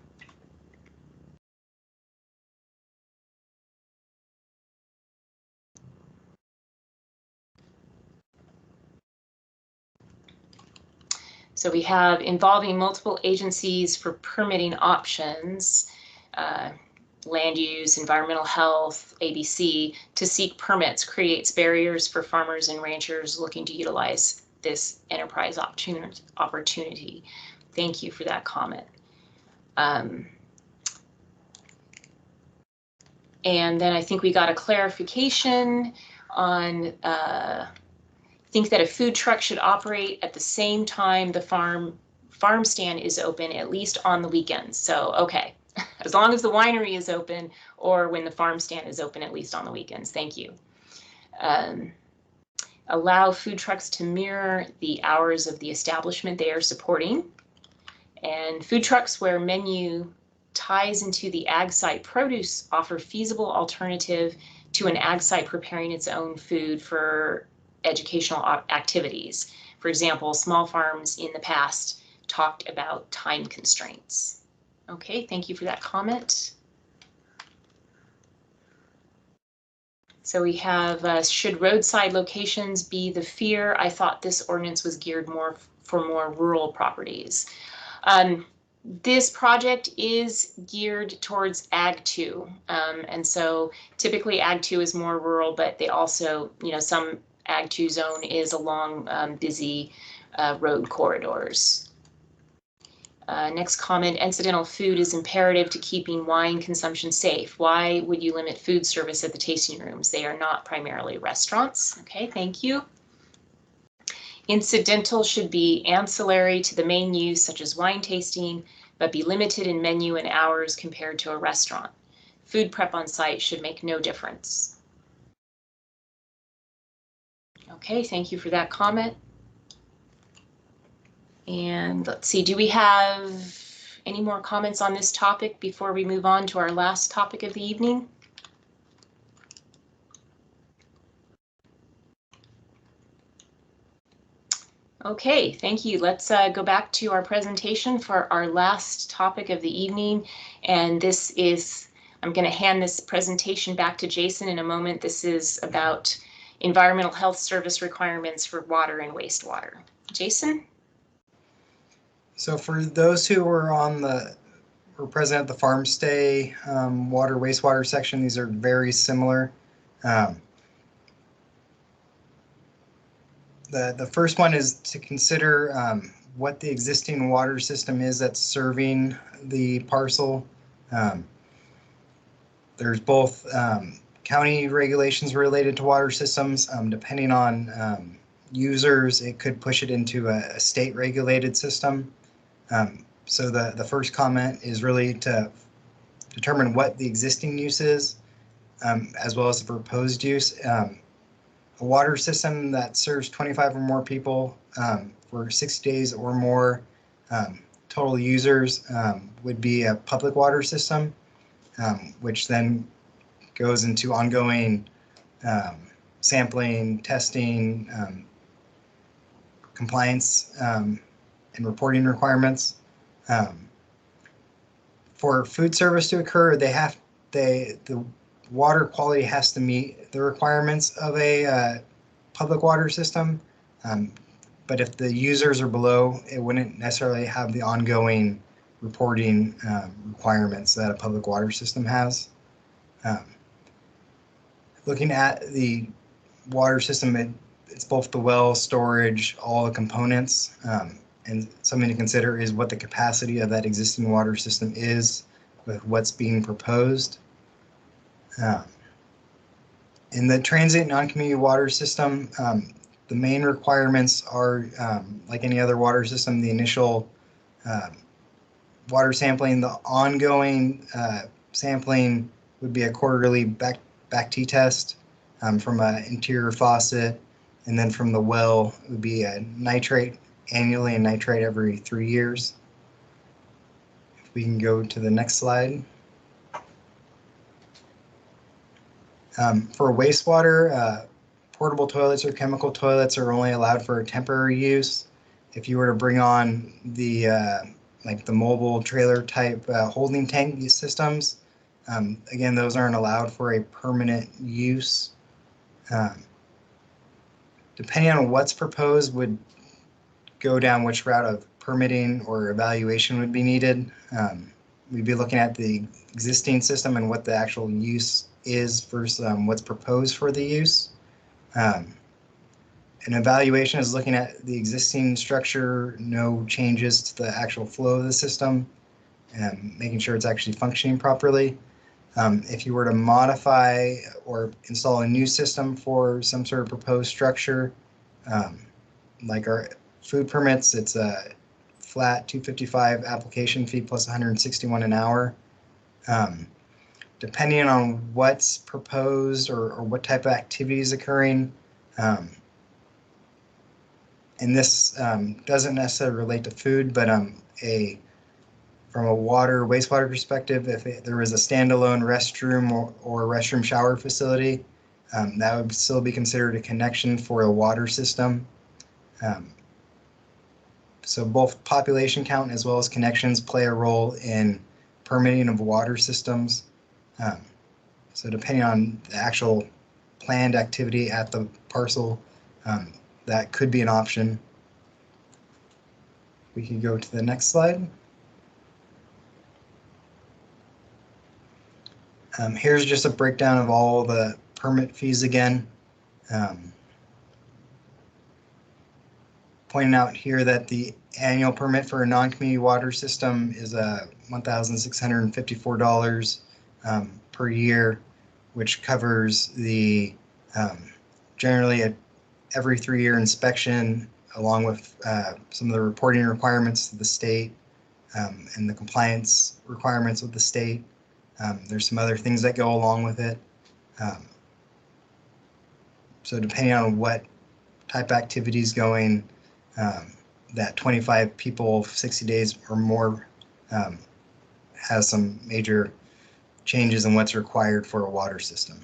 So we have involving multiple agencies for permitting options, land use, environmental health, ABC, to seek permits creates barriers for farmers and ranchers looking to utilize this enterprise opportunity. Thank you for that comment. And then I think we got a clarification on think that a food truck should operate at the same time the farm stand is open, at least on the weekends. So, okay, as long as the winery is open or when the farm stand is open, at least on the weekends. Thank you. Allow food trucks to mirror the hours of the establishment they are supporting. And food trucks where menu ties into the ag site produce offer feasible alternative to an ag site preparing its own food for educational activities. For example, small farms in the past talked about time constraints. Okay, thank you for that comment. So we have, should roadside locations be the fear? I thought this ordinance was geared more for more rural properties. This project is geared towards Ag 2. And so typically Ag 2 is more rural, but they also, some Ag 2 zone is along busy road corridors. Next comment, incidental food is imperative to keeping wine consumption safe. Why would you limit food service at the tasting rooms? They are not primarily restaurants. Okay, thank you. Incidental should be ancillary to the main use, such as wine tasting, but be limited in menu and hours compared to a restaurant. Food prep on site should make no difference. Okay, thank you for that comment. And let's see, do we have any more comments on this topic before we move on to our last topic of the evening? Okay, thank you. Let's go back to our presentation for our last topic of the evening. And this is, I'm going to hand this presentation back to Jason in a moment. This is about environmental health service requirements for water and wastewater. Jason? So for those who were present at the farm stay water wastewater section, these are very similar. The first one is to consider what the existing water system is that's serving the parcel. There's both county regulations related to water systems. Depending on users, it could push it into a state regulated system. So the first comment is really to determine what the existing use is, as well as the proposed use. A water system that serves 25 or more people for 60 days or more total users would be a public water system, which then goes into ongoing sampling, testing, compliance, and reporting requirements. For food service to occur, the water quality has to meet the requirements of a public water system. But if the users are below, it wouldn't necessarily have the ongoing reporting requirements that a public water system has. Looking at the water system, it's both the well, storage, all the components, and something to consider is what the capacity of that existing water system is with what's being proposed. In the transient non-community water system, the main requirements are, like any other water system, the initial water sampling. The ongoing sampling would be a quarterly back T-test from an interior faucet, and then from the well it would be a nitrate annually and nitrate every 3 years. If we can go to the next slide. For wastewater, portable toilets or chemical toilets are only allowed for temporary use. If you were to bring on the like the mobile trailer type holding tank systems, again, those aren't allowed for a permanent use. Depending on what's proposed would go down which route of permitting or evaluation would be needed. We'd be looking at the existing system and what the actual use is versus what's proposed for the use. An evaluation is looking at the existing structure, no changes to the actual flow of the system, and making sure it's actually functioning properly. If you were to modify or install a new system for some sort of proposed structure, like our food permits, it's a flat $255 application fee plus $161 an hour. Depending on what's proposed or what type of activity is occurring, and this doesn't necessarily relate to food, but from a wastewater perspective, if there was a standalone restroom or restroom shower facility, that would still be considered a connection for a water system. So both population count as well as connections play a role in permitting of water systems. So depending on the actual planned activity at the parcel, that could be an option. We can go to the next slide. Here's just a breakdown of all the permit fees again. Pointing out here that the annual permit for a non-community water system is $1,654 per year, which covers the generally every 3-year inspection, along with some of the reporting requirements to the state and the compliance requirements with the state. There's some other things that go along with it. So depending on what type of activity is going, that 25 people, 60 days or more has some major changes in what's required for a water system.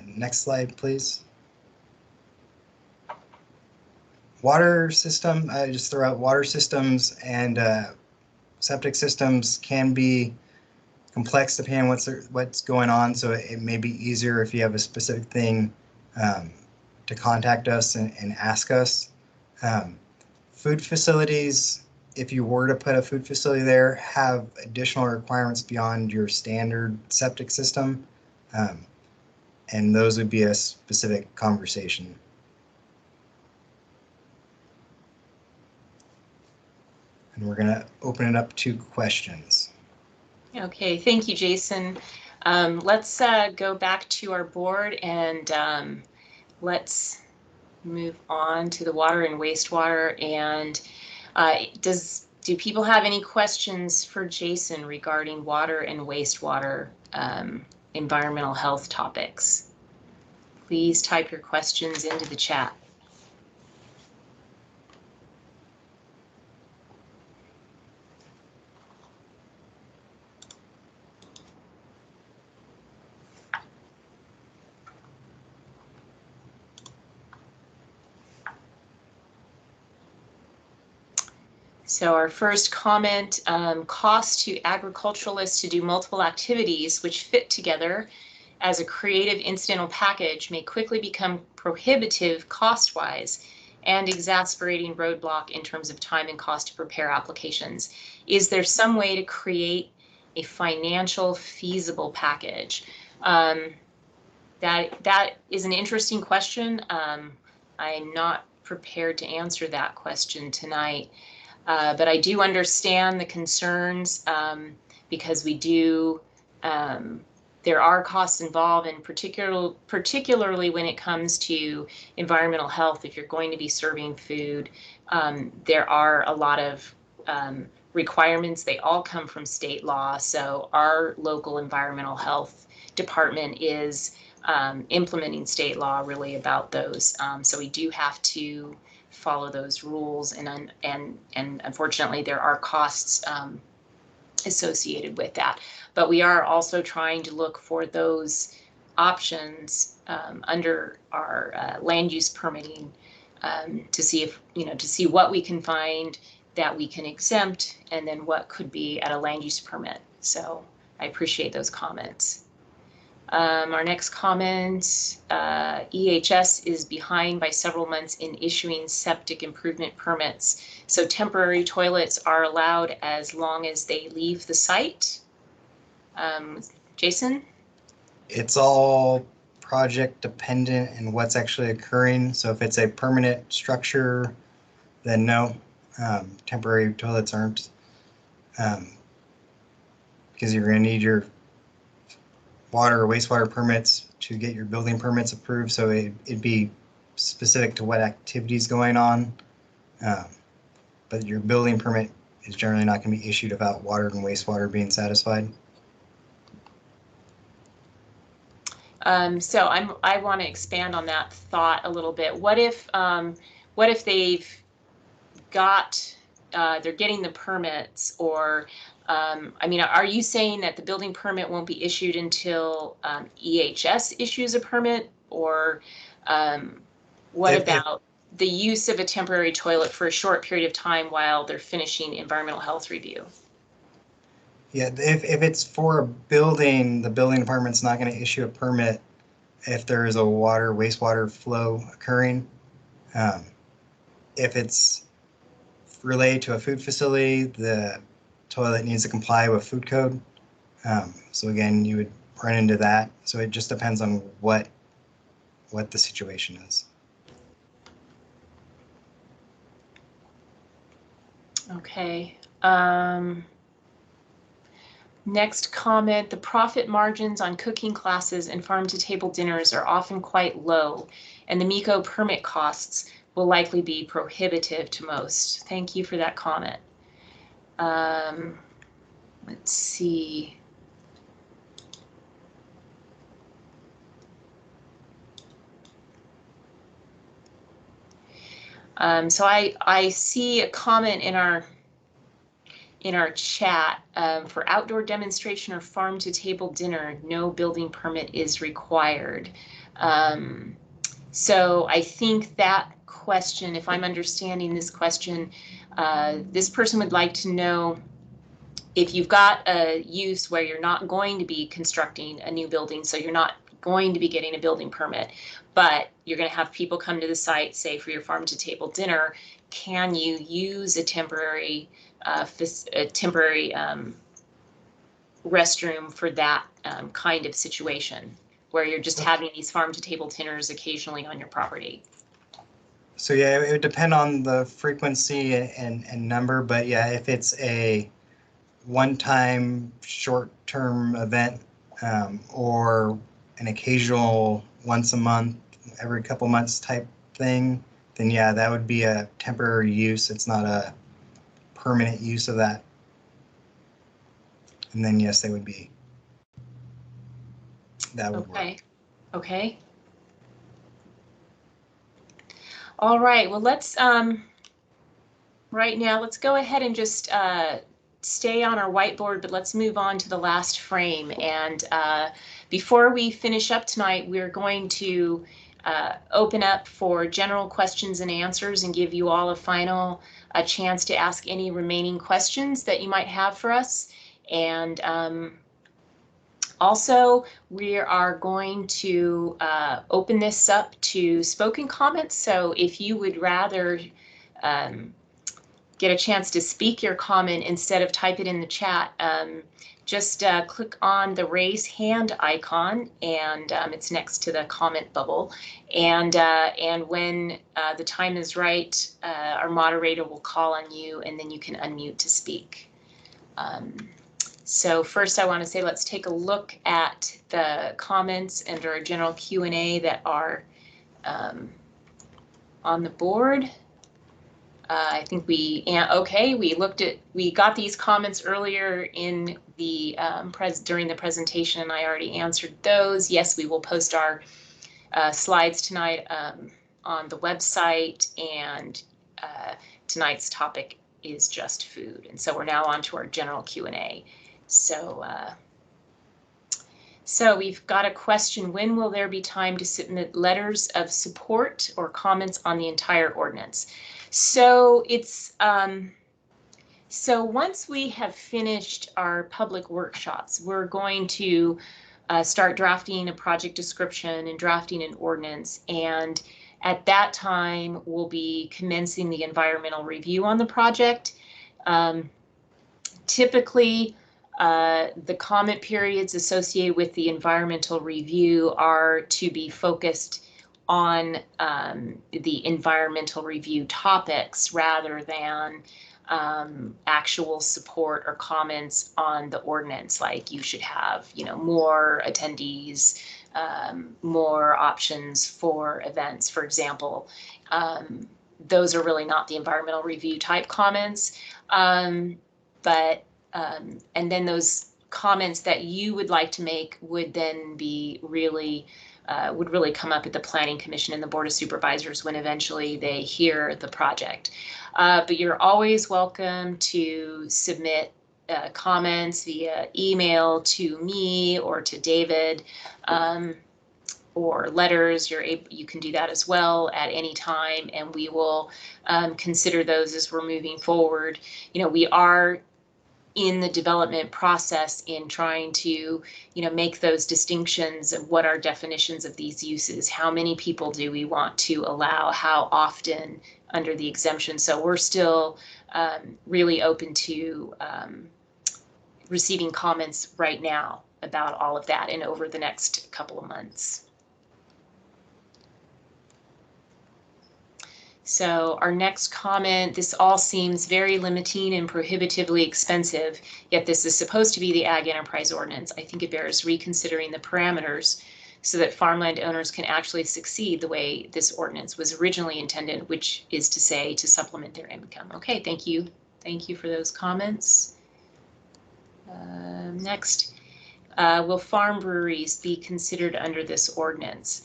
Next slide, please. Water system, just throw out water systems and septic systems can be complex depending on what's going on. So it may be easier if you have a specific thing to contact us and ask us. Food facilities, if you were to put a food facility there, have additional requirements beyond your standard septic system. And those would be a specific conversation. And we're going to open it up to questions. Okay, thank you, Jason. Let's go back to our board and let's move on to the water and wastewater. And do people have any questions for Jason regarding water and wastewater environmental health topics? Please type your questions into the chat. So our first comment, cost to agriculturalists to do multiple activities which fit together as a creative incidental package may quickly become prohibitive cost-wise and exasperating roadblock in terms of time and cost to prepare applications. Is there some way to create a financial feasible package? That is an interesting question. I'm not prepared to answer that question tonight. But I do understand the concerns because we do, there are costs involved, and particularly when it comes to environmental health. If you're going to be serving food, there are a lot of requirements. They all come from state law. So our local environmental health department is implementing state law really about those. So we do have to follow those rules, and unfortunately there are costs associated with that. But we are also trying to look for those options under our land use permitting to see if, to see what we can find that we can exempt, and then what could be at a land use permit. So I appreciate those comments. Our next comment, EHS is behind by several months in issuing septic improvement permits. So temporary toilets are allowed as long as they leave the site. Jason? It's all project dependent and what's actually occurring. So if it's a permanent structure, then no, temporary toilets aren't, because you're going to need your water or wastewater permits to get your building permits approved. So it'd be specific to what activity is going on. But your building permit is generally not going to be issued without water and wastewater being satisfied. So I want to expand on that thought a little bit. What if they've got, they're getting the permits, or I mean, are you saying that the building permit won't be issued until EHS issues a permit, or what about the use of a temporary toilet for a short period of time while they're finishing environmental health review? Yeah, if it's for a building, the building department's not going to issue a permit if there is a water, wastewater flow occurring. If it's related to a food facility, the toilet needs to comply with food code. So again, you would run into that. So it just depends on what the situation is. Okay. Next comment, the profit margins on cooking classes and farm-to-table dinners are often quite low, and the Miko permit costs will likely be prohibitive to most. Thank you for that comment. Let's see. So I see a comment in our chat, for outdoor demonstration or farm to table dinner, no building permit is required. So I think that question, if I'm understanding this question, this person would like to know if you've got a use where you're not going to be constructing a new building, so you're not going to be getting a building permit, but you're going to have people come to the site, say for your farm to table dinner, can you use a temporary restroom for that kind of situation where you're just having these farm to table dinners occasionally on your property? So yeah, it would depend on the frequency and number, but yeah, if it's a one-time short-term event, or an occasional once a month, every couple months type thing, then yeah, that would be a temporary use. It's not a permanent use of that. And then yes, they would be. That would work. Okay. All right, well, let's right now, let's go ahead and just stay on our whiteboard, but let's move on to the last frame. And before we finish up tonight, we're going to open up for general questions and answers and give you all a chance to ask any remaining questions that you might have for us. And also, we are going to open this up to spoken comments. So if you would rather get a chance to speak your comment instead of type it in the chat, just click on the raise hand icon, and it's next to the comment bubble. And when the time is right, our moderator will call on you, and then you can unmute to speak. So first I want to say, let's take a look at the comments and our general Q&A that are on the board. I think we got these comments earlier in the during the presentation, and I already answered those. Yes, we will post our slides tonight on the website, and tonight's topic is just food. And so we're now on to our general Q&A. So we've got a question: when will there be time to submit letters of support or comments on the entire ordinance? So it's so once we have finished our public workshops, we're going to start drafting a project description and drafting an ordinance. And at that time, we'll be commencing the environmental review on the project. Typically, the comment periods associated with the environmental review are to be focused on the environmental review topics rather than actual support or comments on the ordinance, like you should have, more attendees, more options for events, for example. Those are really not the environmental review type comments, and then those comments that you would like to make would then be really come up at the Planning Commission and the Board of Supervisors when eventually they hear the project. But you're always welcome to submit comments via email to me or to David, or letters. You can do that as well at any time, and we will consider those as we're moving forward. We are in the development process in trying to, make those distinctions of what are definitions of these uses. How many people do we want to allow? How often under the exemption? So we're still really open to receiving comments right now about all of that and over the next couple of months. So our next comment: this all seems very limiting and prohibitively expensive, yet this is supposed to be the Ag Enterprise Ordinance. I think it bears reconsidering the parameters so that farmland owners can actually succeed the way this ordinance was originally intended, which is to say to supplement their income. Okay, thank you. Thank you for those comments. Next. Will farm breweries be considered under this ordinance?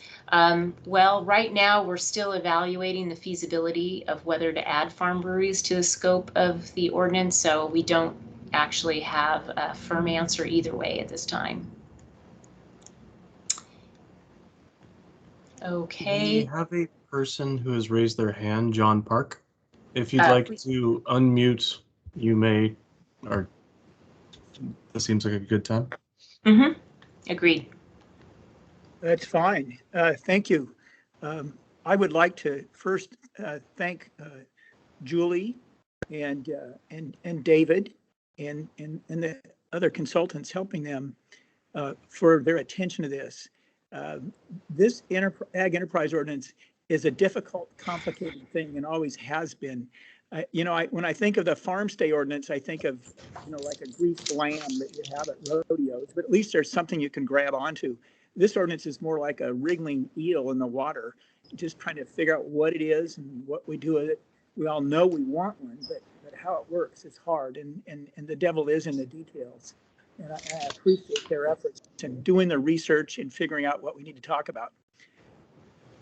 Well, right now we're still evaluating the feasibility of whether to add farm breweries to the scope of the ordinance, so we don't actually have a firm answer either way at this time. Okay. We have a person who has raised their hand, John Park. If you'd like to unmute, you may, or this seems like a good time. Mm-hmm. Agreed. That's fine. Thank you. I would like to first thank Julie and David and the other consultants helping them for their attention to this. This Ag Enterprise Ordinance is a difficult, complicated thing and always has been. When I think of the farm stay ordinance, I think of, like a greased lamb that you have at rodeos, but at least there's something you can grab onto. This ordinance is more like a wriggling eel in the water, just trying to figure out what it is and what we do with it. We all know we want one, but how it works is hard, and the devil is in the details. And I appreciate their efforts in doing the research and figuring out what we need to talk about.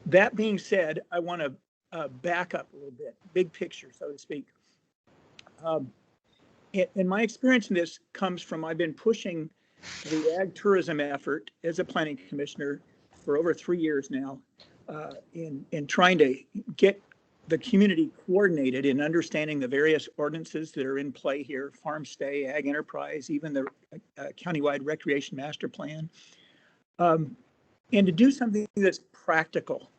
That being said, I want to back up a little bit, big picture, so to speak. And my experience in this comes from, I've been pushing the ag tourism effort as a planning commissioner for over 3 years now. in trying to get the community coordinated in understanding the various ordinances that are in play here, farm stay, ag enterprise, even the countywide recreation master plan, and to do something that's practical,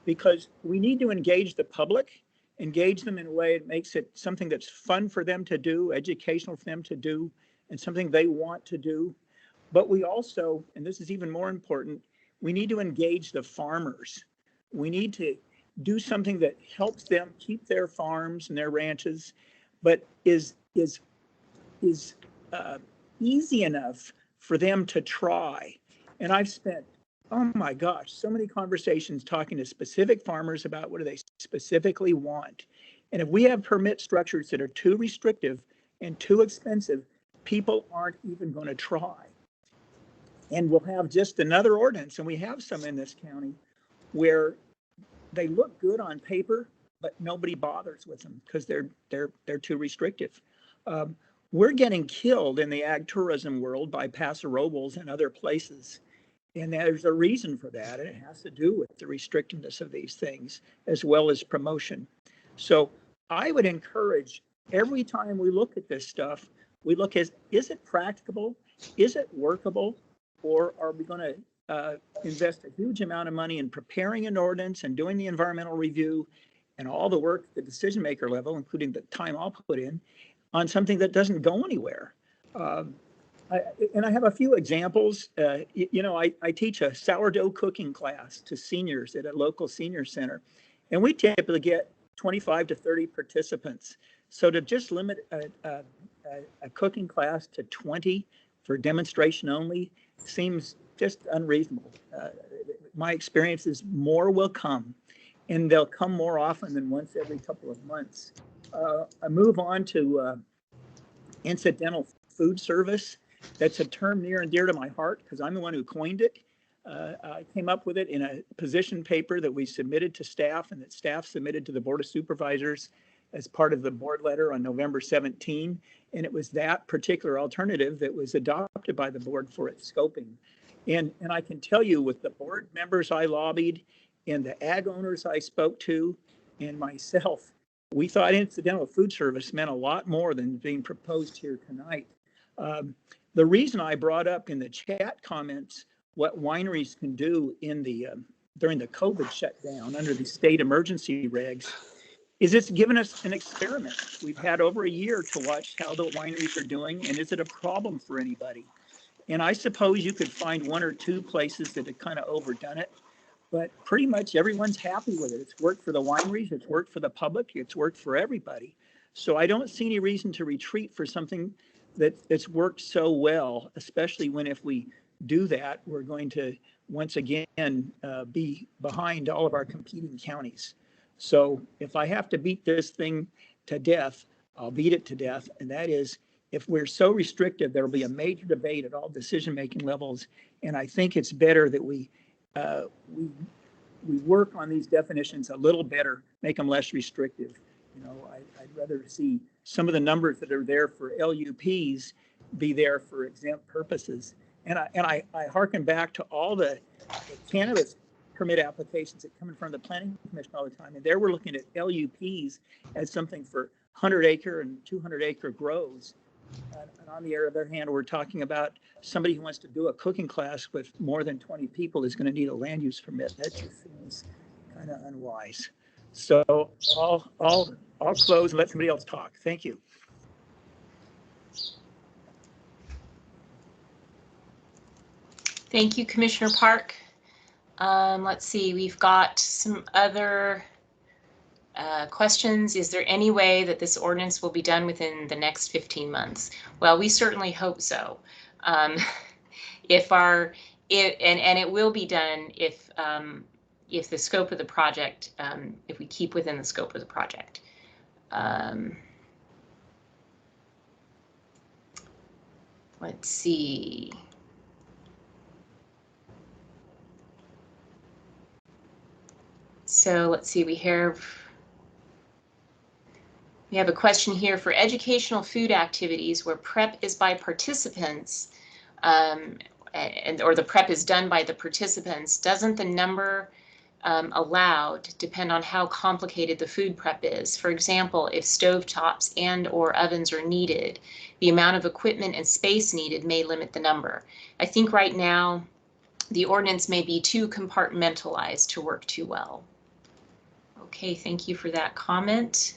because we need to engage the public, engage them in a way that makes it something that's fun for them to do, educational for them to do, and something they want to do. But we also, and this is even more important, we need to engage the farmers. We need to do something that helps them keep their farms and their ranches, but is easy enough for them to try. And I've spent, oh my gosh, so many conversations talking to specific farmers about what do they specifically want. And if we have permit structures that are too restrictive and too expensive, people aren't even going to try. And we'll have just another ordinance, and we have some in this county, where they look good on paper, but nobody bothers with them because they're too restrictive. We're getting killed in the ag tourism world by Paso Robles and other places. And there's a reason for that. And it has to do with the restrictiveness of these things as well as promotion. So I would encourage, every time we look at this stuff, we look at, is it practicable? Is it workable? Or are we going to invest a huge amount of money in preparing an ordinance and doing the environmental review and all the work at the decision maker level, including the time I'll put in, on something that doesn't go anywhere? And I have a few examples. I teach a sourdough cooking class to seniors at a local senior center, and we typically get 25 to 30 participants. So to just limit a cooking class to 20 for demonstration only seems just unreasonable. My experience is more will come, and they'll come more often than once every couple of months. I move on to incidental food service. That's a term near and dear to my heart because I'm the one who coined it. I came up with it in a position paper that we submitted to staff and that staff submitted to the Board of Supervisors as part of the board letter on November 17. And it was that particular alternative that was adopted by the board for its scoping. And I can tell you, with the board members I lobbied and the ag owners I spoke to and myself, we thought incidental food service meant a lot more than being proposed here tonight. The reason I brought up in the chat comments what wineries can do in the during the COVID shutdown under the state emergency regs is it's given us an experiment. We've had over a year to watch how the wineries are doing, and is it a problem for anybody? And I suppose you could find one or two places that have kind of overdone it, but pretty much everyone's happy with it. It's worked for the wineries, it's worked for the public, it's worked for everybody. So I don't see any reason to retreat for something that's worked so well, especially when, if we do that, we're going to once again be behind all of our competing counties. So if I have to beat this thing to death, I'll beat it to death. And that is, if we're so restrictive, there'll be a major debate at all decision-making levels. And I think it's better that we work on these definitions a little better, make them less restrictive. You know, I'd rather see some of the numbers that are there for LUPs be there for exempt purposes. And I hearken back to all the cannabis permit applications that come in front of the Planning Commission all the time. And there we're looking at LUPs as something for 100-acre and 200-acre grows. And on the other hand, we're talking about somebody who wants to do a cooking class with more than 20 people is going to need a land use permit. That just seems kind of unwise. So I'll close and let somebody else talk. Thank you. Thank you, Commissioner Park. Let's see, we've got some other questions. Is there any way that this ordinance will be done within the next 15 months? Well, we certainly hope so. And it will be done if the scope of the project, if we keep within the scope of the project. Let's see. So let's see, we have a question here for educational food activities where prep is by participants, or the prep is done by the participants. Doesn't the number allowed depend on how complicated the food prep is. For example, if stovetops and/or ovens are needed, the amount of equipment and space needed may limit the number. I think right now the ordinance may be too compartmentalized to work too well. Okay, thank you for that comment.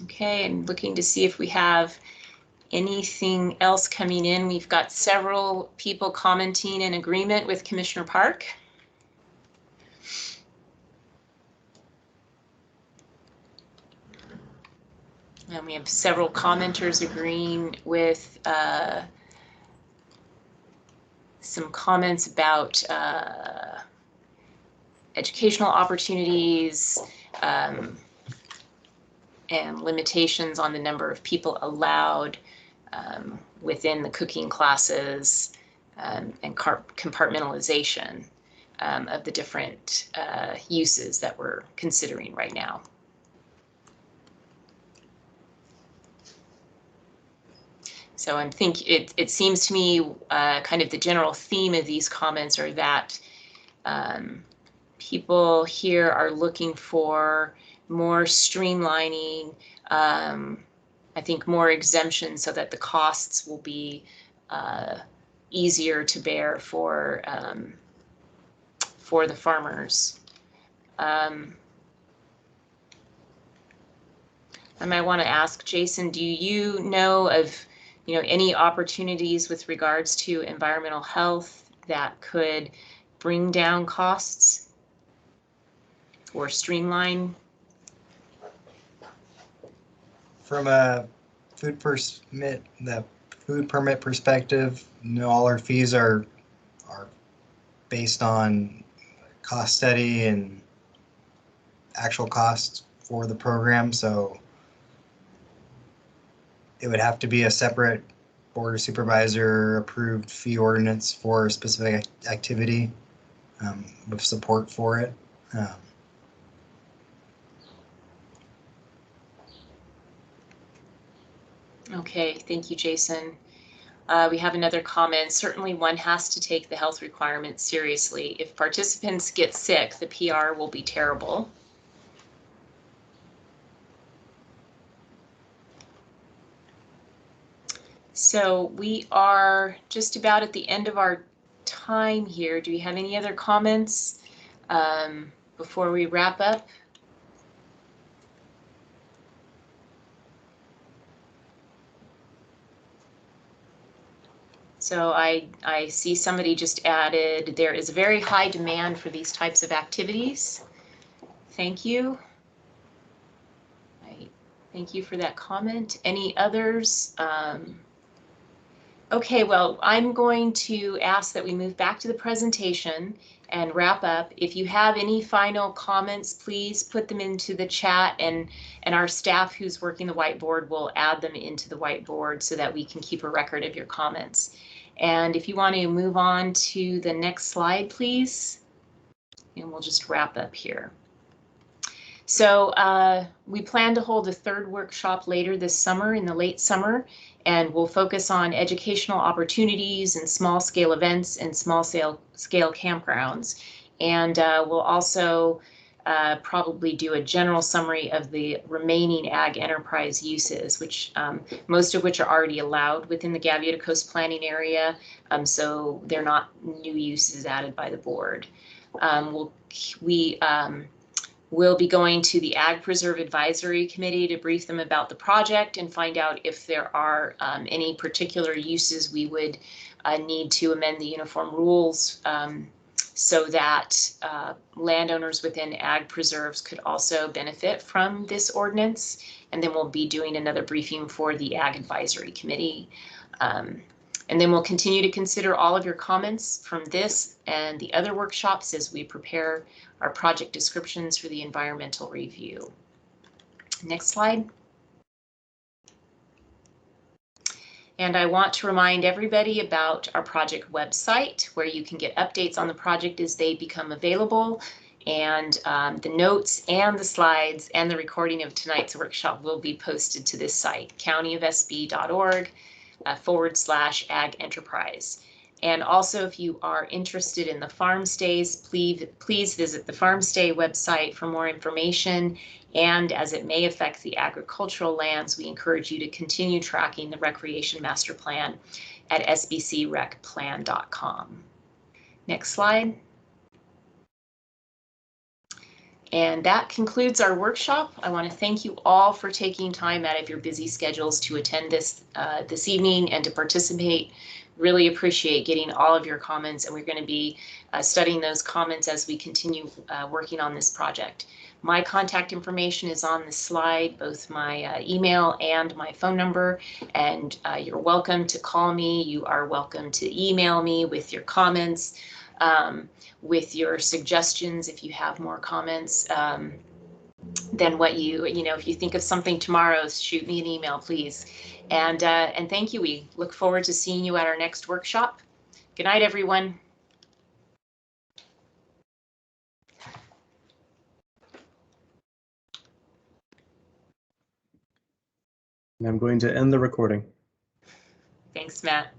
Okay, I'm looking to see if we have anything else coming in. We've got several people commenting in agreement with Commissioner Park. And we have several commenters agreeing with some comments about educational opportunities, and limitations on the number of people allowed within the cooking classes, and compartmentalization of the different uses that we're considering right now. So I think it seems to me kind of the general theme of these comments are that people here are looking for more streamlining, I think more exemptions so that the costs will be easier to bear for the farmers. I might want to ask Jason, do you know of any opportunities with regards to environmental health that could bring down costs or streamline? From a food permit perspective, all our fees are based on cost study and actual costs for the program. So it would have to be a separate board of supervisor approved fee ordinance for a specific activity with support for it. Okay, thank you, Jason. We have another comment. Certainly one has to take the health requirements seriously. If participants get sick, the PR will be terrible. So we are just about at the end of our time here. Do we have any other comments before we wrap up? So I see somebody just added, there is a very high demand for these types of activities. Thank you. Thank you for that comment. Any others? Okay, well, I'm going to ask that we move back to the presentation and wrap up. If you have any final comments, please put them into the chat, and our staff who's working the whiteboard will add them into the whiteboard so that we can keep a record of your comments. And if you want to move on to the next slide, please, and we'll just wrap up here. So we plan to hold a third workshop later this summer, in the late summer, and we'll focus on educational opportunities and small scale events and small scale campgrounds. And we'll also probably do a general summary of the remaining ag enterprise uses, which most of which are already allowed within the Gaviota Coast Planning Area, so they're not new uses added by the board. We'll be going to the Ag Preserve Advisory Committee to brief them about the project and find out if there are any particular uses we would need to amend the uniform rules so that landowners within ag preserves could also benefit from this ordinance. And then we'll be doing another briefing for the Ag Advisory Committee. And then we'll continue to consider all of your comments from this and the other workshops as we prepare our project descriptions for the environmental review. Next slide. And I want to remind everybody about our project website, where you can get updates on the project as they become available. And the notes and the slides and the recording of tonight's workshop will be posted to this site, countyofsb.org/ag enterprise. And also, if you are interested in the farm stays, please visit the Farm Stay website for more information. And as it may affect the agricultural lands, we encourage you to continue tracking the Recreation Master Plan at sbcrecplan.com. Next slide. And that concludes our workshop. I want to thank you all for taking time out of your busy schedules to attend this evening and to participate. Really appreciate getting all of your comments, and we're going to be studying those comments as we continue working on this project. My contact information is on the slide, both my email and my phone number, and you're welcome to call me. You are welcome to email me with your comments, with your suggestions if you have more comments than what if you think of something tomorrow, shoot me an email, please. And thank you. We look forward to seeing you at our next workshop. Good night, everyone. And I'm going to end the recording. Thanks, Matt.